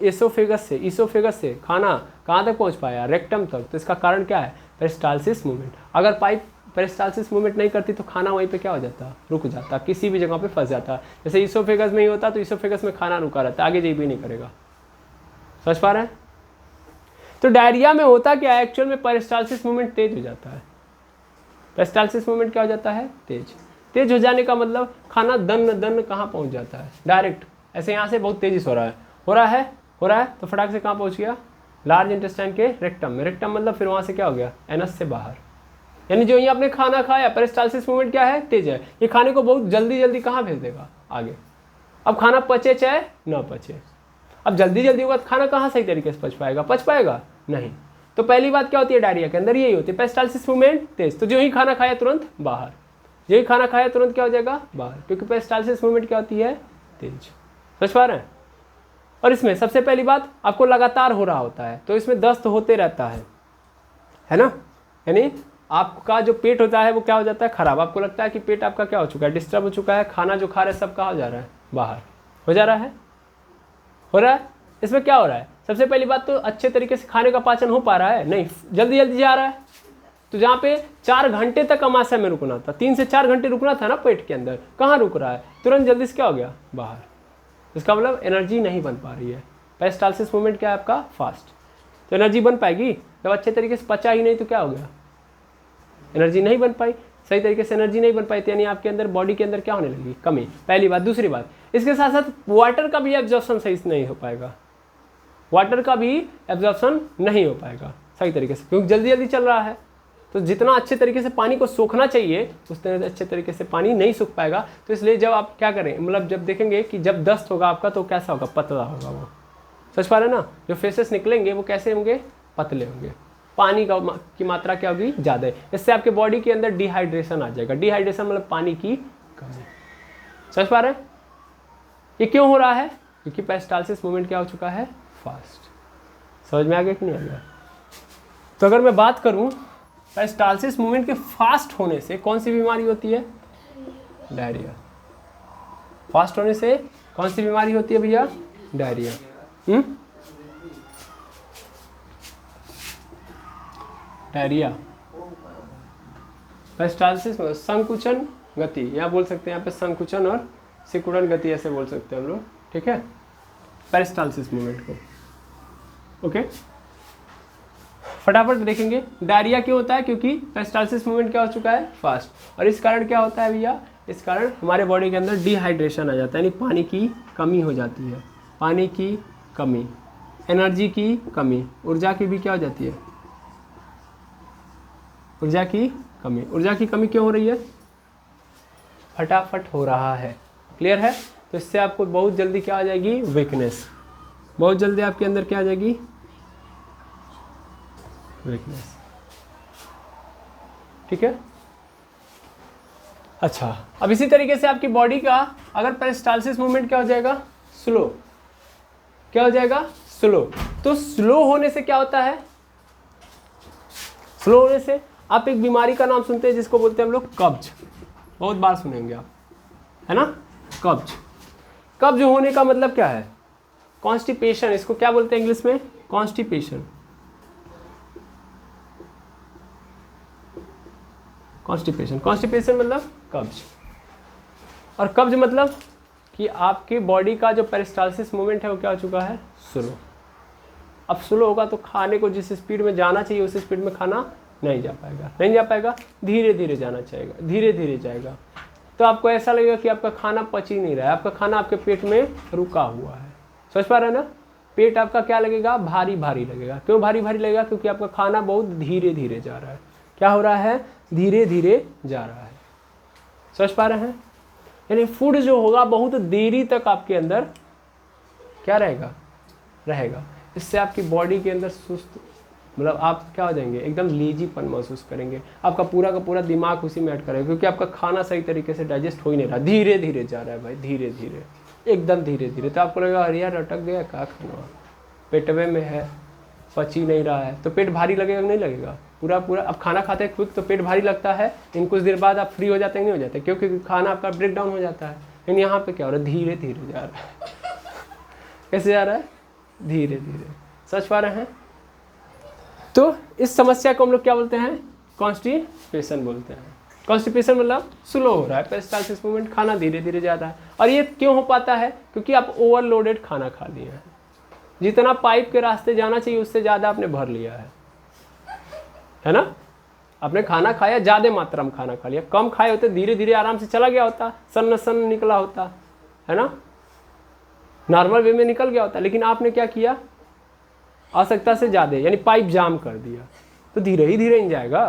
इसोफेगस से खाना कहाँ तक पहुँच पाया, रेक्टम तक। तो इसका कारण क्या है, पेरिस्टाल्सिस मूवमेंट। अगर पाइप पेरिस्टाल्सिस मूवमेंट नहीं करती तो खाना वहीं पे क्या हो जाता, रुक जाता, किसी भी जगह पे फंस जाता। जैसे इसोफेगस में ही होता तो इसोफेगस में खाना रुका रहता, आगे जी भी नहीं करेगा। समझ पा रहे हैं। तो डायरिया में होता क्या है, एक्चुअल में पेरिस्टाल्सिस मूवमेंट तेज हो जाता है। पेरिस्टाल्सिस मूवमेंट क्या हो जाता है, तेज हो जाने का मतलब खाना दन कहाँ पहुँच जाता है, डायरेक्ट ऐसे यहाँ से बहुत तेजी से हो रहा है तो फटाक से कहाँ पहुँच गया, लार्ज इंटेस्टाइन के रेक्टम में। रेक्टम मतलब फिर वहाँ से क्या हो गया, एनस से बाहर। यानी जो यहाँ आपने खाना खाया, पेरिस्टाल्सिस मूवमेंट क्या है, तेज है। ये खाने को बहुत जल्दी कहाँ भेज देगा, आगे। अब खाना पचे चाहे ना पचे, अब जल्दी होगा तो खाना कहाँ सही तरीके से पच पाएगा नहीं। तो पहली बात क्या होती है डायरिया के अंदर, यही होती है पेरिस्टालसिस मूवमेंट तेज। तो जो ही खाना खाया तुरंत बाहर, जो ही खाना खाया तुरंत क्या हो जाएगा बाहर, क्योंकि पेरिस्टालसिस मूवमेंट क्या होती है तेज। समझ पा रहे हैं। और इसमें सबसे पहली बात आपको लगातार हो रहा होता है, तो इसमें दस्त होते रहता है ना, यानी आपका जो पेट होता है वो क्या हो जाता है खराब। आपको लगता है कि पेट आपका क्या हो चुका है, डिस्टर्ब हो चुका है, खाना जो खा रहे हैं सब कहाँ हो जा रहा है बाहर हो जा रहा है, हो रहा है। इसमें क्या हो रहा है, सबसे पहली बात तो अच्छे तरीके से खाने का पाचन हो पा रहा है नहीं, जल्दी जल्दी जा रहा है। तो जहाँ पे 4 घंटे तक अमाशय में रुकना था, 3 से 4 घंटे रुकना था ना पेट के अंदर, कहाँ रुक रहा है, तुरंत जल्दी से क्या हो गया बाहर। इसका मतलब एनर्जी नहीं बन पा रही है। पेरिस्टालसिस मूवमेंट क्या है आपका फास्ट, तो एनर्जी बन पाएगी जब अच्छे तरीके से पचा ही नहीं तो क्या हो गया, एनर्जी नहीं बन पाई, सही तरीके से एनर्जी नहीं बन पाई, यानी आपके अंदर बॉडी के अंदर क्या होने लगी कमी, पहली बात। दूसरी बात, इसके साथ साथ वाटर का भी एब्जॉर्प्शन सही से नहीं हो पाएगा, वाटर का भी एब्जॉर्प्शन नहीं हो पाएगा सही तरीके से, क्योंकि जल्दी जल्दी चल रहा है। तो जितना अच्छे तरीके से पानी को सोखना चाहिए उस तरह अच्छे तरीके से पानी नहीं सूख पाएगा। तो इसलिए जब आप क्या करें, मतलब जब देखेंगे कि जब दस्त होगा आपका तो कैसा होगा, पतला होगा वो। समझ पा रहे हैं ना, जो फेसेस निकलेंगे वो कैसे होंगे, पतले होंगे, पानी की मात्रा क्या होगी ज़्यादा है। इससे आपके बॉडी के अंदर डिहाइड्रेशन आ जाएगा। डिहाइड्रेशन मतलब पानी की कमी। समझ पा रहे हैं, ये क्यों हो रहा है, क्योंकि पेरिस्टालसिस मूवमेंट क्या हो चुका है फास्ट। समझ में आ गया कि नहीं आ गया। तो अगर मैं बात करूं पेरिस्टालसिस मूवमेंट के फास्ट होने से कौन सी बीमारी होती है, डायरिया। फास्ट होने से कौन सी बीमारी होती है भैया, डायरिया। डायरिया, पेरिस्टालसिस में संकुचन गति, यहाँ बोल सकते हैं, यहाँ पे संकुचन और सिकुड़न गति ऐसे बोल सकते हैं हम लोग, ठीक है, पेरिस्टालसिस मूवमेंट को। ओके, फटाफट देखेंगे डायरिया क्यों होता है, क्योंकि पेरिस्टालसिस मूवमेंट क्या हो चुका है फास्ट। और इस कारण क्या होता है भैया, इस कारण हमारे बॉडी के अंदर डिहाइड्रेशन आ जाता है, यानी पानी की कमी हो जाती है, पानी की कमी, एनर्जी की कमी, ऊर्जा की भी क्या हो जाती है, ऊर्जा की कमी। ऊर्जा की कमी क्यों हो रही है, फटाफट हो रहा है, क्लियर है। तो इससे आपको बहुत जल्दी क्या आ जाएगी, वीकनेस, बहुत जल्दी आपके अंदर क्या आ जाएगी, वीकनेस, ठीक है। अच्छा, अब इसी तरीके से आपकी बॉडी का अगर पेरिस्टालसिस मूवमेंट क्या हो जाएगा, स्लो, क्या हो जाएगा, स्लो। तो स्लो होने से क्या होता है, स्लो होने से आप एक बीमारी का नाम सुनते हैं जिसको बोलते हैं हम लोग कब्ज, बहुत बार सुनेंगे आप, है ना, कब्ज। कब्ज होने का मतलब क्या है, कॉन्स्टिपेशन, इसको क्या बोलते हैं इंग्लिश में, कॉन्स्टिपेशन। कॉन्स्टिपेशन, कॉन्स्टिपेशन मतलब कब्ज। और कब्ज मतलब कि आपकी बॉडी का जो पेरिस्टालसिस मूवमेंट है वो क्या हो चुका है, स्लो। अब स्लो होगा तो खाने को जिस स्पीड में जाना चाहिए उस स्पीड में खाना नहीं जा पाएगा, नहीं जा पाएगा, धीरे धीरे जाना चाहिए, धीरे धीरे जाएगा। तो आपको ऐसा लगेगा कि आपका खाना पच ही नहीं रहा है, आपका खाना आपके पेट में रुका हुआ है। समझ पा रहे हैं ना, पेट आपका क्या लगेगा, भारी भारी लगेगा। क्यों भारी भारी लगेगा, क्योंकि आपका खाना बहुत धीरे धीरे जा रहा है। क्या हो रहा है, धीरे धीरे जा रहा है। समझ पा रहे हैं, यानी फूड जो होगा बहुत देरी तक आपके अंदर क्या रहेगा, रहेगा। इससे आपकी बॉडी के अंदर सुस्त, मतलब आप क्या हो जाएंगे, एकदम लेजीपन महसूस करेंगे, आपका पूरा का पूरा दिमाग उसी में ऐड करेगा, क्योंकि आपका खाना सही तरीके से डाइजेस्ट हो ही नहीं रहा, धीरे धीरे जा रहा है भाई, धीरे धीरे, एकदम धीरे धीरे। तो आपको लगेगा अरे यार अटक गया, क्या खाना पेटवे में है, पच ही नहीं रहा है, तो पेट भारी लगेगा नहीं लगेगा, पूरा पूरा। अब खाना खाते हैं क्विक तो पेट भारी लगता है, इन कुछ देर बाद आप फ्री हो जाते हैं, नहीं हो जाते, क्योंकि खाना आपका ब्रेक डाउन हो जाता है। लेकिन यहाँ पे क्या हो रहा है, धीरे धीरे जा रहा है। कैसे जा रहा है, धीरे धीरे। समझ पा रहे हैं। तो इस समस्या को हम लोग क्या बोलते हैं, कॉन्स्टिपेशन बोलते हैं। कॉन्स्टिपेशन मतलब स्लो हो रहा है पेरिस्टालसिस मूवमेंट, खाना धीरे धीरे जा रहा है। और ये क्यों हो पाता है, क्योंकि आप ओवरलोडेड खाना खा लिए हैं, जितना पाइप के रास्ते जाना चाहिए उससे ज़्यादा आपने भर लिया है ना। आपने खाना खाया, ज़्यादा मात्रा में खाना खा लिया, कम खाए होते धीरे धीरे आराम से चला गया होता, सन्न निकला होता, है ना, नॉर्मल वे में निकल गया होता। लेकिन आपने क्या किया, आवश्यकता से ज़्यादा, यानी पाइप जाम कर दिया, तो धीरे ही धीरे नहीं जाएगा,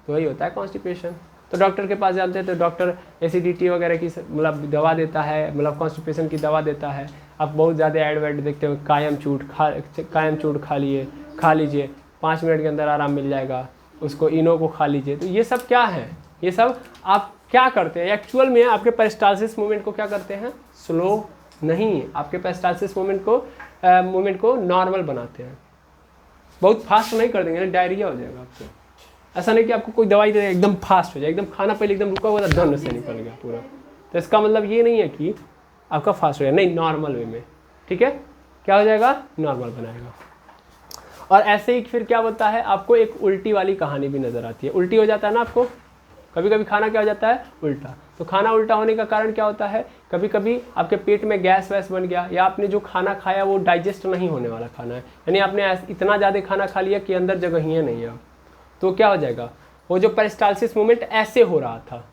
तो वही होता है कॉन्स्टिपेशन। तो डॉक्टर के पास जाते हैं तो डॉक्टर एसिडिटी वगैरह की मतलब दवा देता है, मतलब कॉन्स्टिपेशन की दवा देता है। आप बहुत ज़्यादा एड वेड देखते हो, कायम चूट खा लीजिए, 5 मिनट के अंदर आराम मिल जाएगा, उसको इनो को खा लीजिए। तो ये सब क्या है, ये सब आप क्या करते हैं एक्चुअल में, आपके पेरिस्टालसिस मूवमेंट को क्या करते हैं, स्लो नहीं, आपके पेरिस्टालसिस मूवमेंट को नॉर्मल बनाते हैं। बहुत फास्ट नहीं कर देंगे ना, डायरिया हो जाएगा आपको। ऐसा नहीं कि आपको कोई दवाई दे देगा एकदम फास्ट हो जाए, एकदम खाना पहले एकदम रुका हुआ था, दम से निकल गया पूरा। तो इसका मतलब ये नहीं है कि आपका फास्ट हो जाएगा, नहीं, नॉर्मल वे में, ठीक है, क्या हो जाएगा, नॉर्मल बनाएगा। और ऐसे ही फिर क्या होता है, आपको एक उल्टी वाली कहानी भी नज़र आती है। उल्टी हो जाता है ना आपको, कभी कभी खाना क्या हो जाता है, उल्टा। तो खाना उल्टा होने का कारण क्या होता है, कभी कभी आपके पेट में गैस वैस बन गया, या आपने जो खाना खाया वो डाइजेस्ट नहीं होने वाला खाना है, यानी आपने इतना ज़्यादा खाना खा लिया कि अंदर जगह ही नहीं है। तो क्या हो जाएगा, वो जो पेरिस्टालसिस मूवमेंट ऐसे हो रहा था,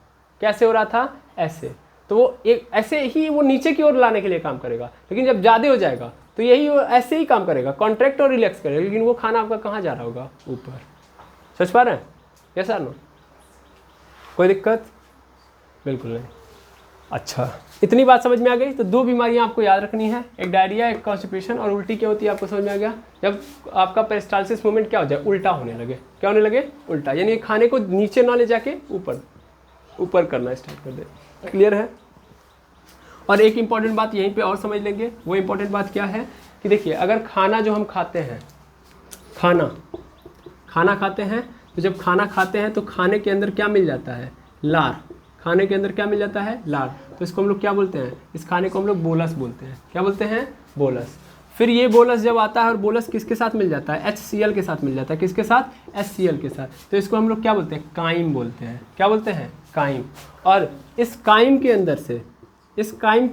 कैसे हो रहा था, ऐसे, तो वो एक ऐसे ही वो नीचे की ओर लाने के लिए काम करेगा। लेकिन जब ज़्यादा हो जाएगा तो यही वो ऐसे ही काम करेगा, कॉन्ट्रैक्ट और रिलैक्स करेगा, लेकिन वो खाना आपका कहाँ जा रहा होगा, ऊपर। सोच पा रहे हैं, कैसा ना, कोई दिक्कत बिल्कुल नहीं। अच्छा, इतनी बात समझ में आ गई। तो 2 बीमारियां आपको याद रखनी है, एक डायरिया, एक कॉन्स्टिपेशन। और उल्टी क्या होती है आपको समझ में आ गया, जब आपका पेरिस्टालसिस मूवमेंट क्या हो जाए, उल्टा होने लगे। क्या होने लगे, उल्टा, यानी खाने को नीचे ना ले जाके ऊपर करना स्टार्ट कर दे। क्लियर है। और एक इंपॉर्टेंट बात यहीं पे और समझ लेंगे, वो इंपॉर्टेंट बात क्या है कि देखिए, अगर खाना जो हम खाते हैं, खाना खाते हैं, तो जब खाना खाते हैं तो खाने के अंदर क्या मिल जाता है, लार। खाने के अंदर क्या मिल जाता है, लार। तो इसको हम लोग क्या बोलते हैं, इस खाने को हम लोग बोलस बोलते हैं। क्या बोलते हैं, बोलस। फिर ये बोलस जब आता है, और बोलस किसके साथ मिल जाता है, HCl के साथ मिल जाता है। किसके साथ, HCl के साथ। तो इसको हम लोग क्या बोलते हैं, काइम बोलते हैं। क्या बोलते हैं, काइम। और इस काइम के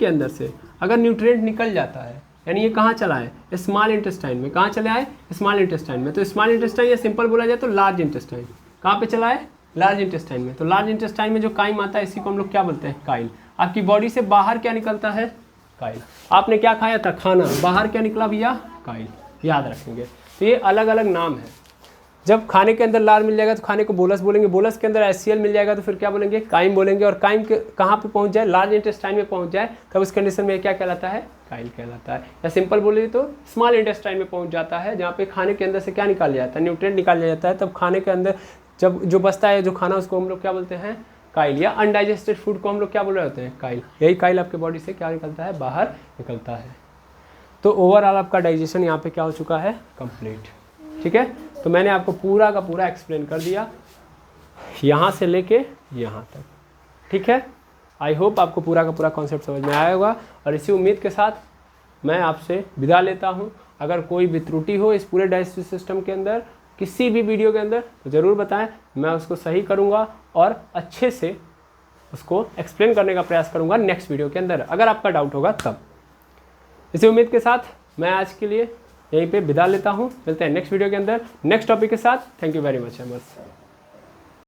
अंदर से अगर न्यूट्रिएंट निकल जाता है, यानी ये कहाँ चला है, स्मॉल इंटेस्टाइन में। कहाँ चला है, स्मॉल इंटेस्टाइन में। तो स्मॉल इंटेस्टाइन या सिंपल बोला जाए तो लार्ज इंटेस्टाइन। कहाँ पे चला है, लार्ज इंटेस्टाइन में। तो लार्ज इंटेस्टाइन में जो काइम आता है, इसी को हम लोग क्या बोलते हैं, काइल। आपकी बॉडी से बाहर क्या निकलता है, काइल। आपने क्या खाया था, खाना, बाहर क्या निकला भैया, काइल। याद रखेंगे। तो ये अलग अलग नाम है। जब खाने के अंदर लार मिल जाएगा तो खाने को बोलस बोलेंगे, बोलस के अंदर HCl मिल जाएगा तो फिर क्या बोलेंगे, काइम बोलेंगे। और काइम के कहाँ पे पहुँच जाए, लार्ज इंटेस्टाइन में पहुँच जाए, तब उस कंडीशन में क्या कहलाता है, काइल कहलाता है। या सिंपल बोले तो स्मॉल इंटेस्टाइन में पहुँच जाता है, जहाँ पे खाने के अंदर से क्या निकाल जाता है, न्यूट्रिएंट निकाल जाता है। तब खाने के अंदर जब जो बचता है, जो खाना, उसको हम लोग क्या बोलते हैं, काइल। या अनडाइजेस्टेड फूड को हम लोग क्या बोल रहे होते हैं, काइल। यही काइल आपके बॉडी से क्या निकलता है, बाहर निकलता है। तो ओवरऑल आपका डाइजेशन यहाँ पे क्या हो चुका है, कंप्लीट। ठीक है। तो मैंने आपको पूरा का पूरा एक्सप्लेन कर दिया, यहाँ से लेके यहाँ तक। ठीक है। आई होप आपको पूरा का पूरा कॉन्सेप्ट समझ में आया होगा। और इसी उम्मीद के साथ मैं आपसे विदा लेता हूँ। अगर कोई भी त्रुटि हो इस पूरे डाइजेस्टिव सिस्टम के अंदर, किसी भी वीडियो के अंदर, तो ज़रूर बताएं, मैं उसको सही करूँगा और अच्छे से उसको एक्सप्लेन करने का प्रयास करूँगा नेक्स्ट वीडियो के अंदर, अगर आपका डाउट होगा तब। इसी उम्मीद के साथ मैं आज के लिए यहीं पे विदा लेता हूँ। मिलते हैं नेक्स्ट वीडियो के अंदर नेक्स्ट टॉपिक के साथ। Thank you very much.